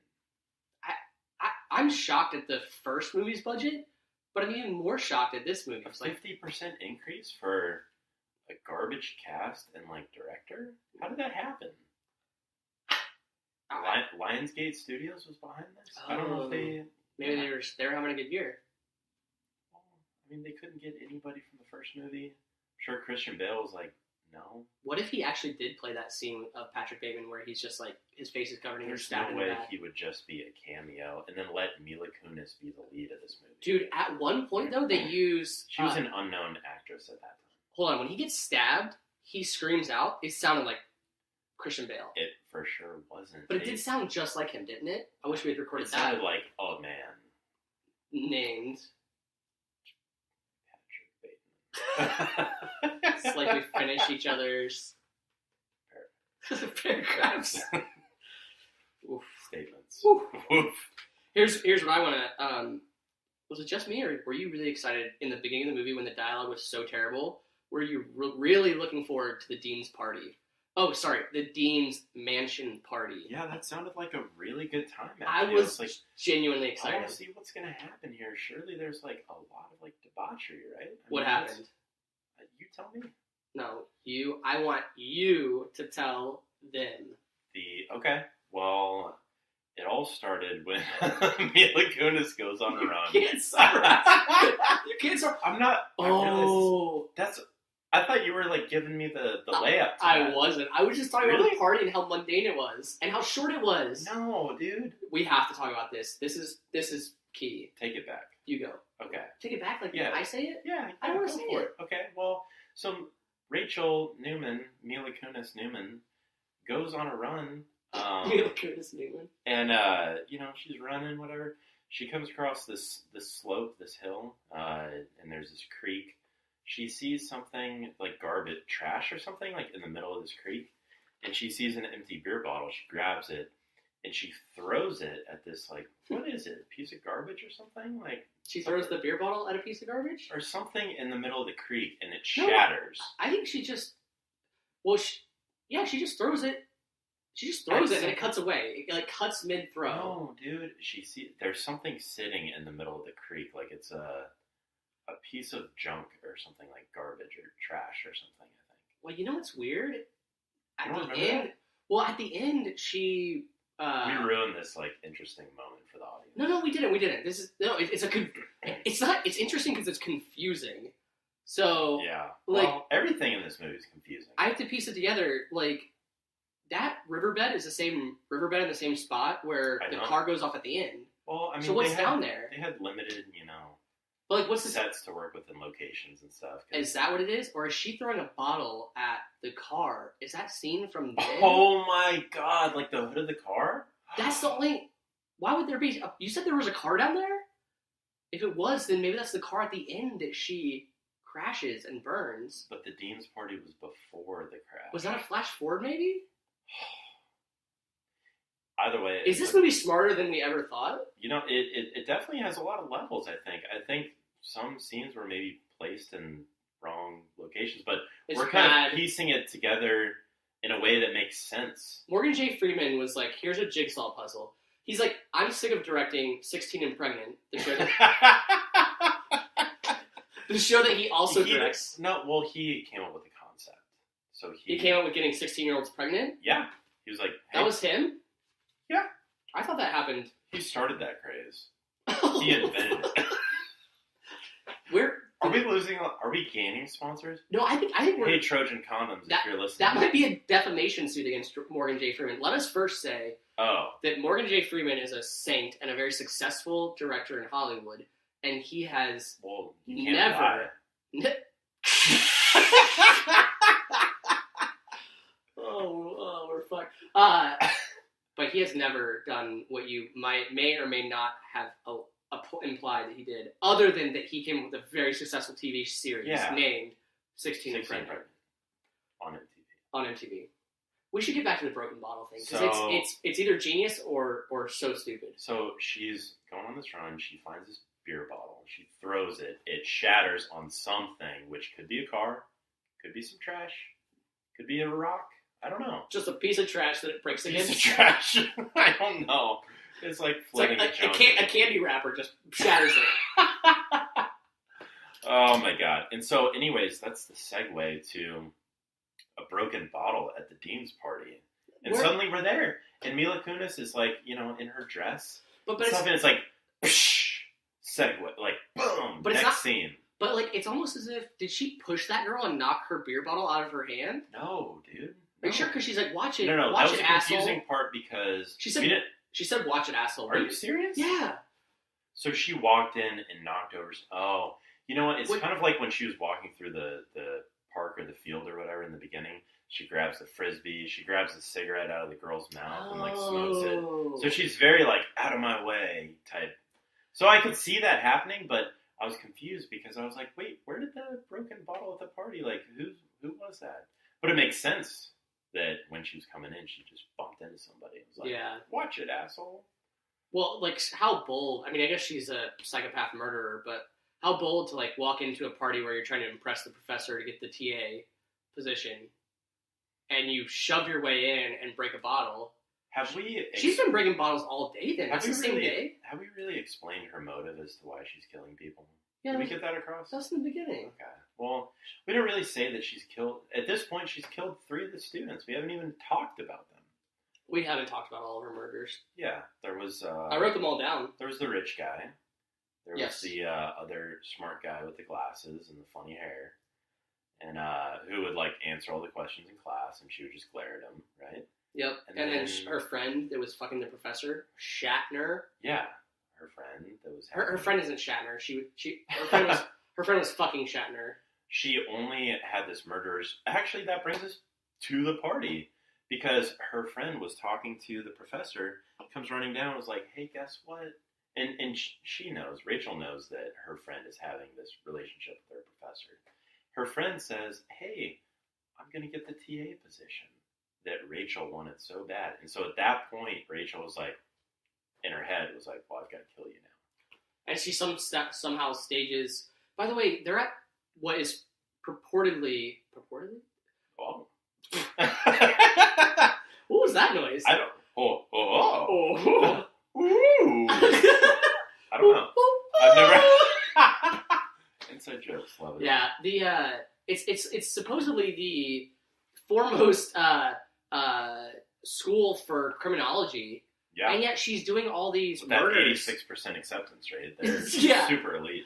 I'm shocked at the first movie's budget, but I'm even more shocked at this movie. A 50% increase for... a garbage cast and director? How did that happen? Lionsgate Studios was behind this? I don't know if they... Maybe they were having a good year. Well, I mean, they couldn't get anybody from the first movie. I'm sure Christian Bale was like, no. What if he actually did play that scene of Patrick Bateman where he's just his face is covered in There's stabbed no in the way back? he would just be a cameo and then let Mila Kunis be the lead of this movie. Dude, at one point, though, they use... She was an unknown actress at that time. Hold on, when he gets stabbed, he screams out. It sounded like Christian Bale. It for sure wasn't. But it did sound just like him, didn't it? I wish we had recorded it that. It sounded like, oh man. Named. Patrick Bateman. It's like we finish each other's... paragraphs. Oof. Statements. Oof. Oof. Here's what I want to... was it just me, or were you really excited in the beginning of the movie when the dialogue was so terrible? Were you really looking forward to the Dean's party? Oh, sorry, the Dean's mansion party. Yeah, that sounded like a really good time. I was genuinely excited. I want to see what's going to happen here. Surely there's a lot of debauchery, right? What happened? You tell me? No, I want you to tell them. Okay. Well, it all started when Mila Kunis goes on the run. You can't summarize. You can't summarize. I'm not. Oh. I thought you were like giving me the layup. I wasn't. I was just talking about Really? the party and how mundane it was and how short it was. No, dude. We have to talk about this. This is key. Take it back. You go. Okay. Take it back like Yeah. I say it? Yeah. I don't want to go say for it. Okay. Well, so Rachel Newman, Mila Kunis Newman, goes on a run. Mila Kunis Newman. And she's running, whatever. She comes across this slope, this hill, and there's this creek. She sees something like garbage, trash or something, like in the middle of this creek, and she sees an empty beer bottle. She grabs it, and she throws it at this, like, what is it, a piece of garbage or something? Like, She throws the beer bottle at a piece of garbage? Or something in the middle of the creek, and it shatters. I think she just, she just throws it. She just throws it and it cuts away. It like cuts mid-throw. No, dude. There's something sitting in the middle of the creek, like it's a piece of junk or something, like garbage or trash or something, I think. Well, you know what's weird? At the end, she... we ruined this, like, interesting moment for the audience. No, we didn't. It's interesting because it's confusing. So... Yeah. Like... Well, everything in this movie is confusing. I have to piece it together, like... That riverbed is the same riverbed in the same spot where the car goes off at the end. Well, I mean, so what's down there? They had limited, but like, what's sets to work with and locations and stuff. Is that what it is? Or is she throwing a bottle at the car? Is that scene from then? Oh my god, like the hood of the car? That's the only... Why would there be... You said there was a car down there? If it was, then maybe that's the car at the end that she crashes and burns. But the Dean's party was before the crash. Was that a flash forward, maybe? Either way... Is this movie smarter than we ever thought? It definitely has a lot of levels, I think. I think some scenes were maybe placed in wrong locations, but we're kind of piecing it together in a way that makes sense. Morgan J. Freeman was like, here's a jigsaw puzzle. He's like, I'm sick of directing 16 and Pregnant, the show that he also directs. No, well, he came up with the concept. So he came up with getting 16-year-olds pregnant? Yeah. He was like, hey. That was him? Yeah. I thought that happened. He started that craze. He invented it. Are we gaining sponsors? No, I think we're... Hey, Trojan Condoms, if you're listening. That might be a defamation suit against Morgan J. Freeman. Let us first say that Morgan J. Freeman is a saint and a very successful director in Hollywood, and he has never... oh, we're fucked. But he has never done what you may or may not have implied that he did, other than that he came up with a very successful TV series named 16 and Pregnant. On MTV. We should get back to the broken bottle thing, because it's either genius or so stupid. So she's going on this run, she finds this beer bottle, she throws it, it shatters on something, which could be a car, could be some trash, could be a rock, I don't know. Just a piece of trash that it breaks against? Piece of trash. I don't know. It's like floating a candy wrapper just shatters it. Oh my god. And so anyways, that's the segue to a broken bottle at the Dean's party. And suddenly we're there. And Mila Kunis is like, in her dress. But it's like, psh, segue, like, boom, but next scene. But like, it's almost as if, did she push that girl and knock her beer bottle out of her hand? No, dude. Are you sure? Because she's like, watch it, no, watch that was it, the asshole. confusing part because she said, watch it, asshole. Are you serious? Yeah. So she walked in and knocked over. Oh, you know what? It's kind of like when she was walking through the park or the field or whatever in the beginning. She grabs the frisbee. She grabs the cigarette out of the girl's mouth and like smokes it. So she's very like out of my way type. So I could see that happening, but I was confused because I was like, wait, where did the broken bottle at the party? Like, who was that? But it makes sense that when she was coming in, she just bumped into somebody. It was like, watch it, asshole. Well, like, how bold. I mean, I guess she's a psychopath murderer, but how bold to, like, walk into a party where you're trying to impress the professor to get the TA position, and you shove your way in and break a bottle. She's been breaking bottles all day then. That's the same day. Have we really explained her motive as to why she's killing people? Yeah, Did we get that across? That's in the beginning. Okay. Well, we don't really say that she's killed. At this point, she's killed 3 of the students. We haven't even talked about them. We haven't talked about all of her murders. Yeah, there was... I wrote them all down. There was the rich guy. There was Yes. the other smart guy with the glasses and the funny hair. And who would, like, answer all the questions in class, and she would just glare at him, right? Yep. And And then then- her friend that was fucking the professor, Shatner. Yeah, her friend that was... Her friend isn't Shatner. Her friend was fucking Shatner. She only had this murderer's... Actually, that brings us to the party. Because her friend was talking to the professor, comes running down and was like, hey, guess what? And she knows, Rachel knows that her friend is having this relationship with her professor. Her friend says, hey, I'm going to get the TA position that Rachel wanted so bad. And so at that point, Rachel was like, in her head, was like, well, I've got to kill you now. And she somehow stages... By the way, they're at what is purportedly... Oh. What was that noise? I don't... Oh. Oh. Ooh. I don't know. I've never... Inside jokes, love it. Yeah, it's supposedly the foremost school for criminology, Yeah. and yet she's doing all these With that murders. 86% acceptance rate, they're Yeah. super elite,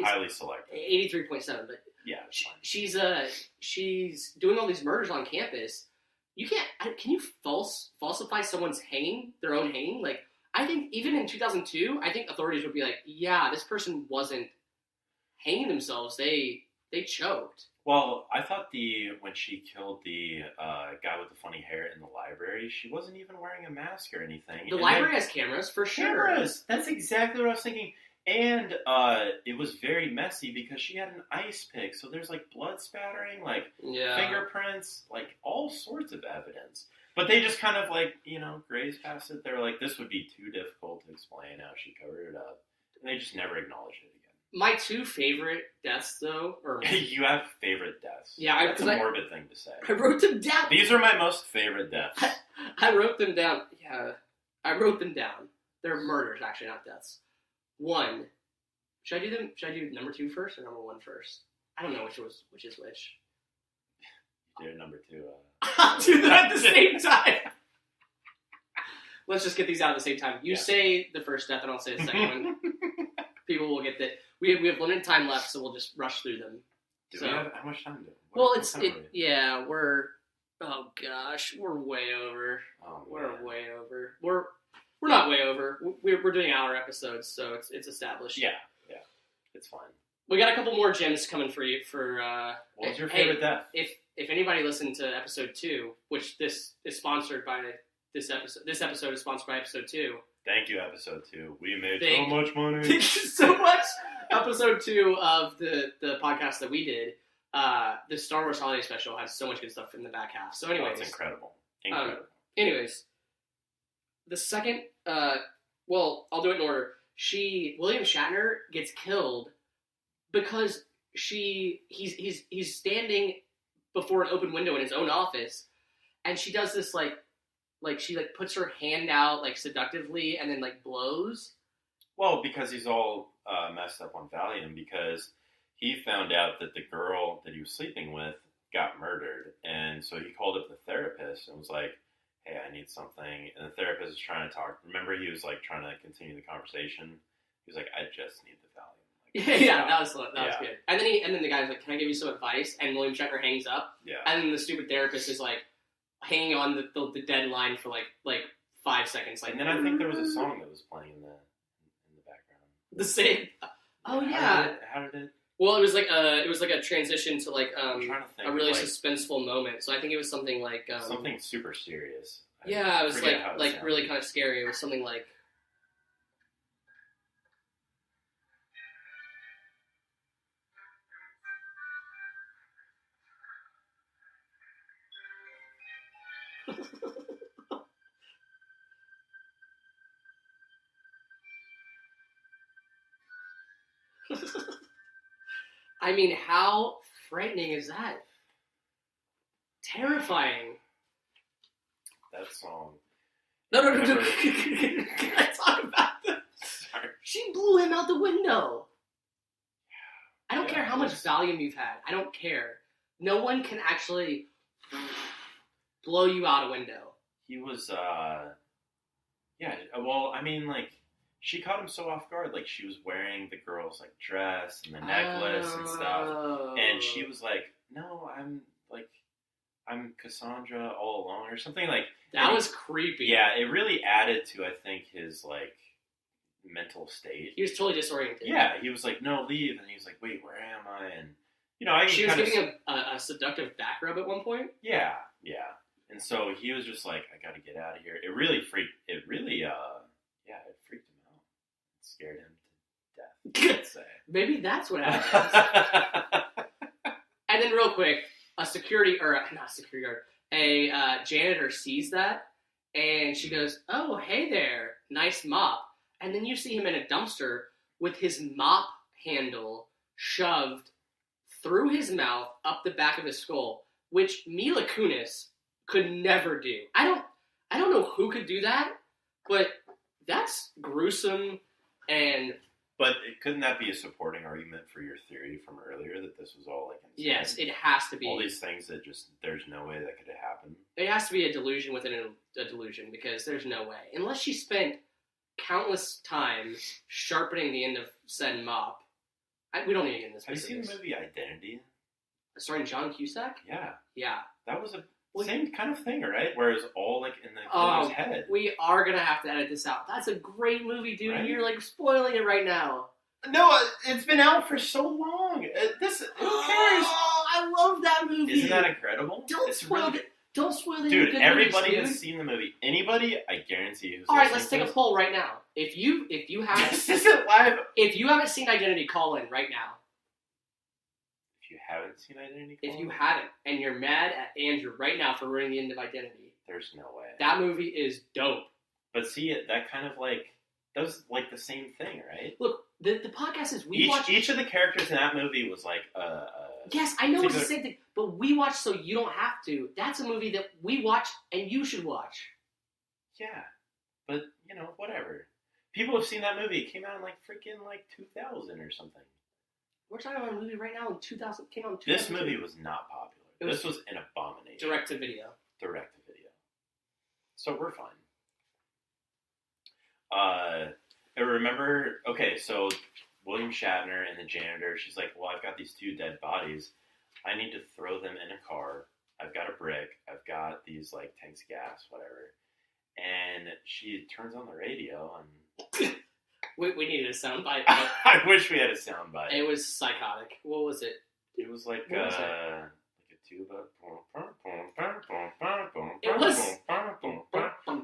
highly selective. 83.7, but Yeah, it's fine. she's doing all these murders on campus. You can't. Can you falsify someone's hanging, their own hanging? Like, I think even in 2002, I think authorities would be like, yeah, this person wasn't hanging themselves. They choked. Well, I thought when she killed the guy with the funny hair in the library, she wasn't even wearing a mask or anything. The And library then- has cameras for sure. Cameras! That's exactly what I was thinking. And it was very messy because she had an ice pick, so there's like blood spattering, like Yeah. fingerprints, like all sorts of evidence. But they just kind of like, grazed past it. They were like, this would be too difficult to explain how she covered it up. And they just never acknowledged it My 2 favorite deaths, though, or again. You have favorite deaths. Yeah, That's a morbid thing to say. I wrote them down. These are my most favorite deaths. I wrote them down. Yeah, I wrote them down. They're murders, actually, not deaths. 1. Should I do number 2 first or number 1 first? I don't know which is which. You did number 2. I'll do that at the same time. Let's just get these out at the same time. You Yeah. say the first death, and I'll say the second one. People will get that. We have limited time left, so we'll just rush through them. Do So- we have how much time do we? Well, what time are we? yeah, we're. Oh gosh, we're way over. Oh, We're man. way over. We're not way over. We're doing hour episodes, so it's established. Yeah, it's fine. We got a couple more gems coming for you. What was your hey, favorite death? If anybody listened to episode 2, which this is sponsored by this episode. This episode is sponsored by episode 2. Thank you, episode 2. We made Thank- so much money. Thank you so much. Episode 2 of the podcast that we did, the Star Wars Holiday Special, had so much good stuff in the back half. So anyways, That's incredible. Incredible. Anyways, the second, well, I'll do it in order. William Shatner gets killed because he's standing before an open window in his own office, and she does this like she puts her hand out like seductively and then like blows. Well, because he's all messed up on Valium, because he found out that the girl that he was sleeping with got murdered, and so he called up the therapist and was like, hey, I need something. And the therapist is trying to talk. Remember, he was like trying to continue the conversation. He was like, I just need the Valium. Like, Yeah, that was Yeah. good. And then the guy's like, can I give you some advice? And William Shatner hangs up. Yeah. And then the stupid therapist is like hanging on the dead line for like 5 seconds. Like, And then I think there was a song that was playing in the background. the same. Oh yeah. How did it? Well, it was like a transition to like I'm trying to think. a really of, like, suspenseful moment. So I think it was something like something super serious. Yeah, it was forget how it like sounded. really kind of scary. It was something like. I mean, how frightening is that? Terrifying. That song. No. Remember- Can I talk about this? Sorry. She blew him out the window. I don't care how much Valium you've had. I don't care. No one can actually blow you out a window. He was, yeah, well, I mean, like, she caught him so off guard. Like, she was wearing the girl's, like, dress and the necklace and stuff. And she was like, no, I'm Cassandra all alone or something like that. Was creepy. Yeah, it really added to, I think, his, like, mental state. He was totally disoriented. Yeah, he was like, no, leave. And he was like, wait, where am I? And, you know, she was giving him a seductive back rub at one point. Yeah. And so he was just like, I gotta get out of here. It really freaked him out. It scared him to death, let's say. Maybe that's what happens. And then real quick, a janitor sees that, and she goes, oh, hey there, nice mop. And then you see him in a dumpster with his mop handle shoved through his mouth up the back of his skull, which Mila Kunis could never do. I don't know who could do that, but that's gruesome. But couldn't that be a supporting argument for your theory from earlier that this was all like insane? Yes, it has to be. All these things that just there's no way that could have happened. It has to be a delusion within a delusion, because there's no way, unless she spent countless times sharpening the end of said mop. We don't need to get in this. Have you seen the movie Identity? Starring John Cusack? Yeah. That was a same kind of thing, right? Where it's all like in the killer's head. We are gonna have to edit this out. That's a great movie, dude. Right? You're like spoiling it right now. No, it's been out for so long. Who cares? Oh, I love that movie. Isn't that incredible? Don't spoil the dude. Good Everybody movies, has seen the movie. Anybody? I guarantee you. All right, let's take a poll right now. If you haven't, this isn't live. If you haven't seen Identity, call in right now. If you haven't seen Identity, if you haven't, and you're mad at Andrew right now for ruining the end of Identity, there's no way. That movie is dope. But see, that kind of like does like the same thing, right? Look, the podcast is each of the characters in that movie was like yes, I know it's the same thing, but we watch so you don't have to. That's a movie that we watch and you should watch. Yeah, but you know, whatever. People have seen that movie. It came out in like freaking like 2000 or something. We're talking about a movie right now in 2000. Came out in 2000. This movie was not popular. This was an abomination. Direct to video. So we're fine. I remember. Okay, so William Shatner and the janitor. She's like, "Well, I've got these 2 dead bodies. I need to throw them in a car. I've got a brick. I've got these like tanks of gas, whatever." And she turns on the radio and. We needed a soundbite. I wish we had a soundbite. It was psychotic. What was it? It was like a tuba.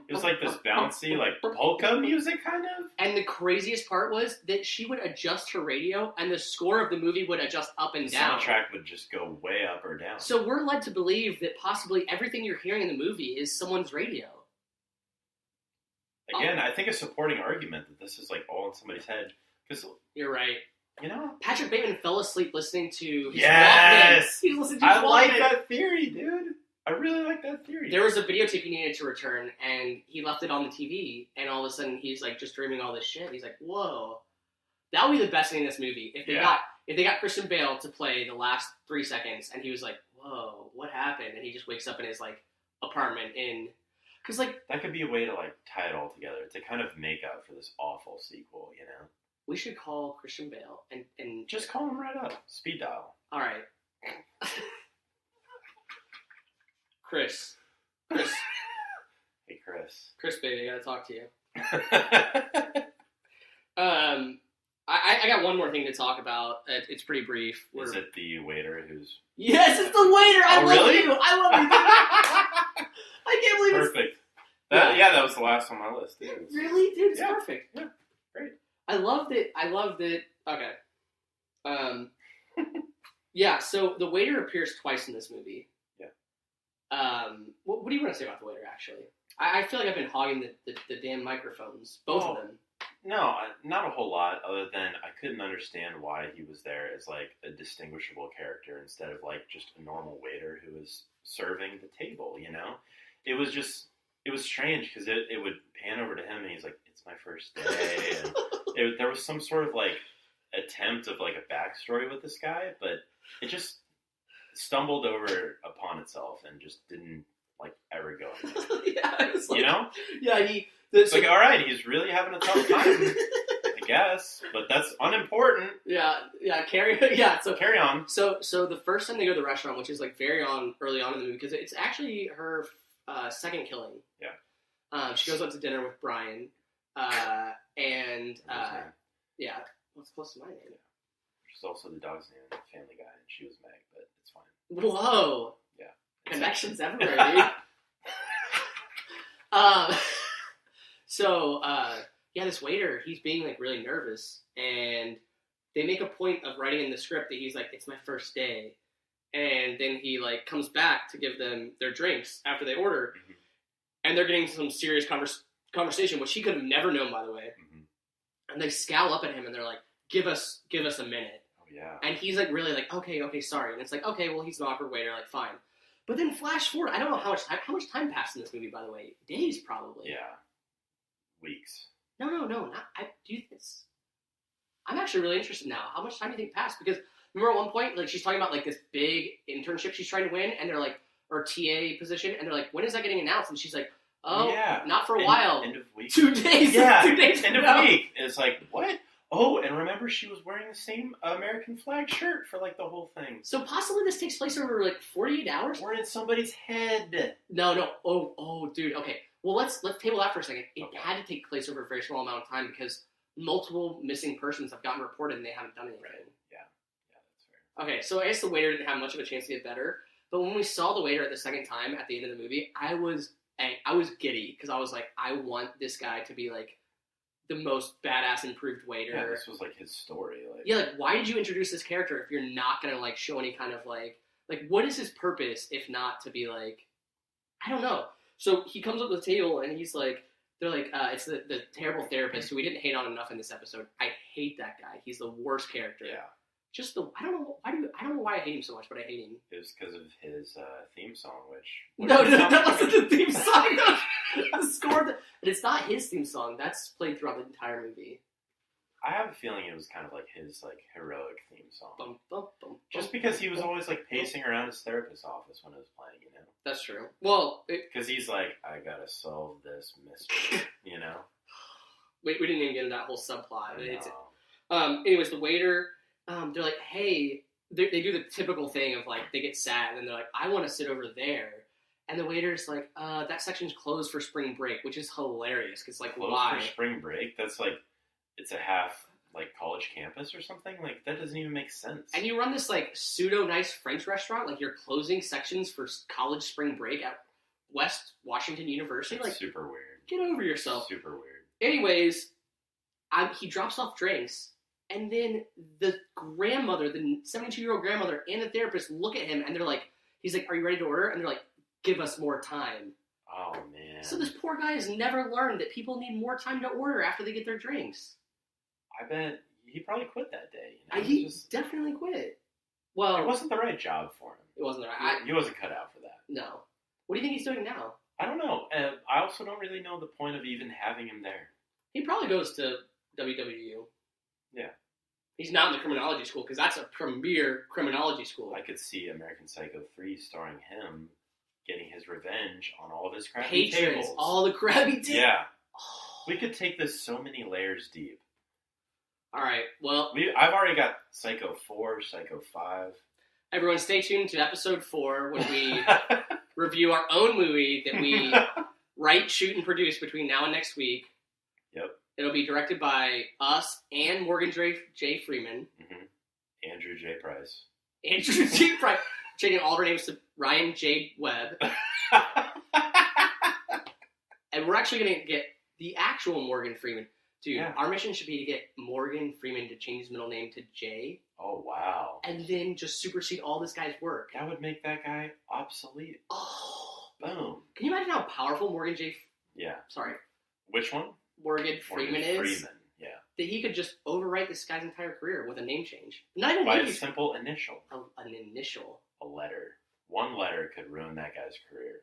It was like this bouncy, like polka music kind of. And the craziest part was that she would adjust her radio, and the score of the movie would adjust up and down. The soundtrack would just go way up or down. So we're led to believe that possibly everything you're hearing in the movie is someone's radio. Again, I think a supporting argument that this is like all in somebody's head. Because you're right. You know, Patrick Bateman fell asleep listening to his Walkman. He's listening to his Walkman. I like that theory, dude. I really like that theory. There was a videotape he needed to return, and he left it on the TV, and all of a sudden he's like just dreaming all this shit. He's like, whoa. That would be the best thing in this movie. If they got Christian Bale to play the last 3 seconds, and he was like, whoa, what happened? And he just wakes up in his like apartment in... Because, like... That could be a way to, like, tie it all together. To kind of make up for this awful sequel, you know? We should call Christian Bale and... Just call him right up. Speed dial. All right. Chris. Hey, Chris. Chris, baby, I gotta talk to you. I got one more thing to talk about. It's pretty brief. Is it the waiter who's... Yes, it's the waiter! I love you! I can't believe it's... Perfect. That was the last on my list. Dude. Really? Dude, it's perfect. Yeah, great. I loved it. Okay. Yeah, so the waiter appears twice in this movie. Yeah. What do you want to say about the waiter, actually? I feel like I've been hogging the damn microphones. Both of them. No, not a whole lot, other than I couldn't understand why he was there as, like, a distinguishable character instead of, like, just a normal waiter who was serving the table, you know? It was strange, because it would pan over to him, and he's like, it's my first day, and there was some sort of, like, attempt of like a backstory with this guy, but it just stumbled over upon itself and just didn't like ever go anywhere. Yeah, it's like, You know? Yeah, It's like, all right, he's really having a tough time, I guess, but that's unimportant. So carry on. So the first time they go to the restaurant, which is like very early on in the movie, because it's actually her second killing. Yeah. She goes out to dinner with Brian, what's close to my name? She's also the dog's name in Family Guy, and she was Meg, but it's fine. Whoa. Yeah. Connections everywhere, dude. This waiter, he's being like really nervous, and they make a point of writing in the script that he's like, it's my first day, and then he like comes back to give them their drinks after they order, and they're getting some serious conversation, which he could have never known, by the way. And they scowl up at him, and they're like, give us a minute. Oh yeah. And he's like really like, okay, sorry. And it's like, okay, well, he's an awkward waiter, like fine. But then flash forward, I don't know how much time passed in this movie, by the way. Days, probably. Yeah. Weeks. No, not. I do this. I'm actually really interested now. How much time do you think passed? Because remember at one point, like she's talking about like this big internship she's trying to win, and they're like, or TA position, and they're like, when is that getting announced? And she's like, oh, yeah, not for a while. End of week. 2 days. Yeah. 2 days. End of week. It's like, what? Oh, and remember, she was wearing the same American flag shirt for like the whole thing. So possibly this takes place over like 48 hours. Or in somebody's head. No. Oh, dude. Okay. Well, let's table that for a second. It had to take place over a very small amount of time because multiple missing persons have gotten reported and they haven't done anything. Right. Yeah, that's fair. Okay, so I guess the waiter didn't have much of a chance to get better. But when we saw the waiter the second time at the end of the movie, I was giddy because I was like, I want this guy to be like the most badass improved waiter. Yeah, this was like his story. Like why did you introduce this character if you're not gonna like show any kind of like what is his purpose if not to be like, I don't know. So he comes up to the table and he's like, they're like, it's the terrible therapist who we didn't hate on enough in this episode. I hate that guy. He's the worst character. Yeah. Just I don't know why I hate him so much, but I hate him. It was because of his theme song, which that wasn't the theme song. The score, and it's not his theme song. That's played throughout the entire movie. I have a feeling it was kind of like his like heroic theme song. Bum, bum, bum, just because he was always like pacing around his therapist's office when it was playing, you know. That's true. Well, because he's like, I gotta solve this mystery, you know. We didn't even get into that whole subplot. Anyways, the waiter. They're like, hey, they do the typical thing of like, they get sad and they're like, I want to sit over there. And the waiter's like, that section's closed for spring break, which is hilarious. Cause like, closed why? For spring break? That's like, it's a half like college campus or something. Like that doesn't even make sense. And you run this like pseudo nice French restaurant. Like you're closing sections for college spring break at West Washington University. That's like super weird. Get over yourself. Super weird. Anyways, he drops off drinks. And then the grandmother, the 72-year-old grandmother, and the therapist look at him, and they're like, he's like, are you ready to order? And they're like, give us more time. Oh, man. So this poor guy has never learned that people need more time to order after they get their drinks. I bet he probably quit that day. You know? He definitely quit. Well, it wasn't the right job for him. It wasn't the right. He wasn't cut out for that. No. What do you think he's doing now? I don't know. I also don't really know the point of even having him there. He probably goes to WWU. Yeah. He's not in the criminology school because that's a premier criminology school. I could see American Psycho 3 starring him getting his revenge on all of his crappy tables. All the crappy tables. Yeah. We could take this so many layers deep. All right, well... I've already got Psycho 4, Psycho 5. Everyone stay tuned to episode 4 when we review our own movie that we write, shoot, and produce between now and next week. Yep. It'll be directed by us and Morgan J. Freeman. Mm-hmm. Andrew J. Price. Andrew J. Price. Changing all of our names to Ryan J. Webb. And we're actually going to get the actual Morgan Freeman. Dude, Our mission should be to get Morgan Freeman to change his middle name to J. Oh, wow. And then just supersede all this guy's work. That would make that guy obsolete. Oh. Boom. Can you imagine how powerful Morgan J. Yeah. Sorry. Which one? Morgan Freeman is. Freeman, yeah. That he could just overwrite this guy's entire career with a name change. Not even by a simple initial. An initial. A letter. One letter could ruin that guy's career.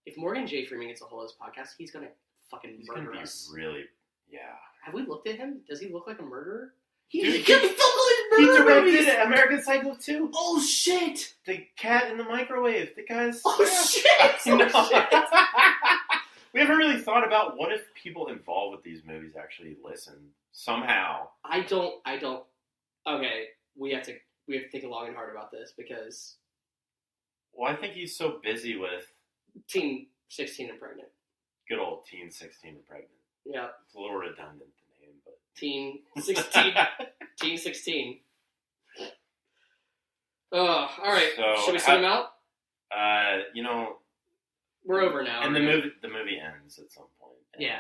If Morgan J. Freeman gets a hold of this podcast, he's gonna fucking murder us. Really, yeah. Have we looked at him? Does he look like a murderer? He Dude, kept he murder directed movies. American Psycho 2. Oh shit! The cat in the microwave. The guy's. Oh shit! No. Oh shit! We haven't really thought about what if people involved with these movies actually listen somehow. I don't. Okay, we have to think long and hard about this because Well, I think he's so busy with teen 16 and pregnant. good old teen 16 and pregnant. Yeah, It's a little redundant the name, but teen 16. Teen 16. All right. So, Should we send him out? you know, We're over now. and right? the movie ends at some point. And Yeah.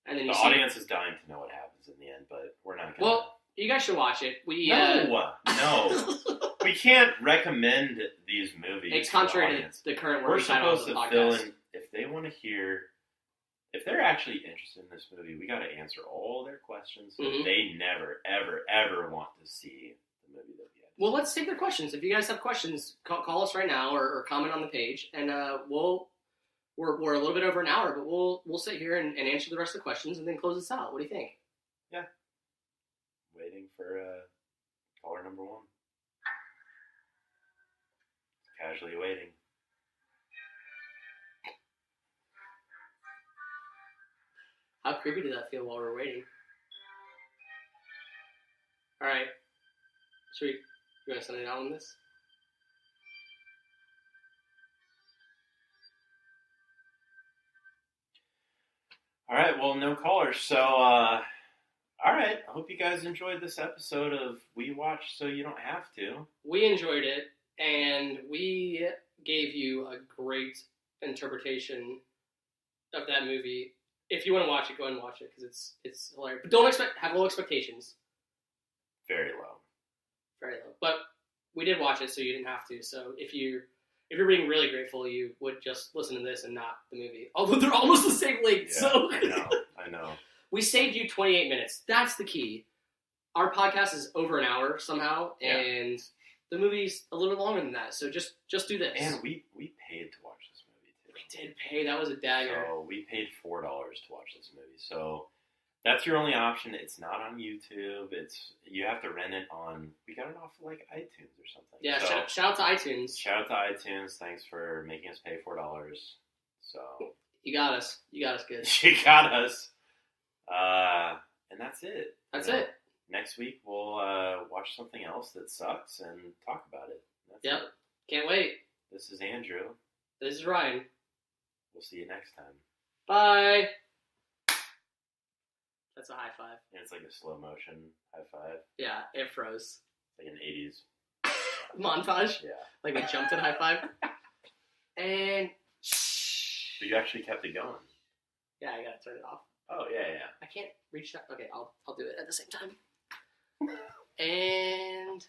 And then the you audience is dying to know what happens in the end, but we're not going. Well, you guys should watch it. No, we can't recommend these movies. It's to the contrary audience. to the current We're working title of supposed the to fill podcast. in if they want to hear. If they're actually interested in this movie, we got to answer all their questions. So Mhm. they never, ever, ever want to see the movie that we had. Well, let's take their questions. If you guys have questions, call us right now or comment on the page, and we're a little bit over an hour, but we'll sit here and answer the rest of the questions and then close this out. What do you think? Waiting for caller number 1. Casually waiting. How creepy did that feel while we were waiting? All right, you want to send it out on this? All right, well, no callers, so all right. I hope you guys enjoyed this episode of We Watch So You Don't Have To. We enjoyed it, and we gave you a great interpretation of that movie. If you want to watch it, go ahead and watch it because it's hilarious. But don't have low expectations. Very low. Very low. But we did watch it, so you didn't have to. So if you're being really grateful, you would just listen to this and not the movie. Although they're almost the same length. Yeah, So I know. we saved you 28 minutes. That's the key. Our podcast is over an hour somehow, and the movie's a little bit longer than that. So just do this. And we paid to watch this movie too. We did pay. That was a dagger. So we paid $4 to watch this movie. So that's your only option. It's not on YouTube. You have to rent it on. We got it off of like iTunes or something. Yeah. So, Shout out to iTunes. shout out to iTunes. Thanks for making us pay $4. So You got us. You got us good. you got us. And that's it. That's You know, it. Next week we'll watch something else that sucks and talk about it. That's Yep. it. Can't wait. This is Andrew. This is Ryan. We'll see you next time. Bye. That's a high five. And it's like a slow motion high five. Yeah, it froze. Like an 80s. Montage. Yeah. Like we jumped at high five. And But you actually kept it going. yeah, I gotta turn it off. Oh, yeah. I can't reach that. Okay, I'll do it at the same time. And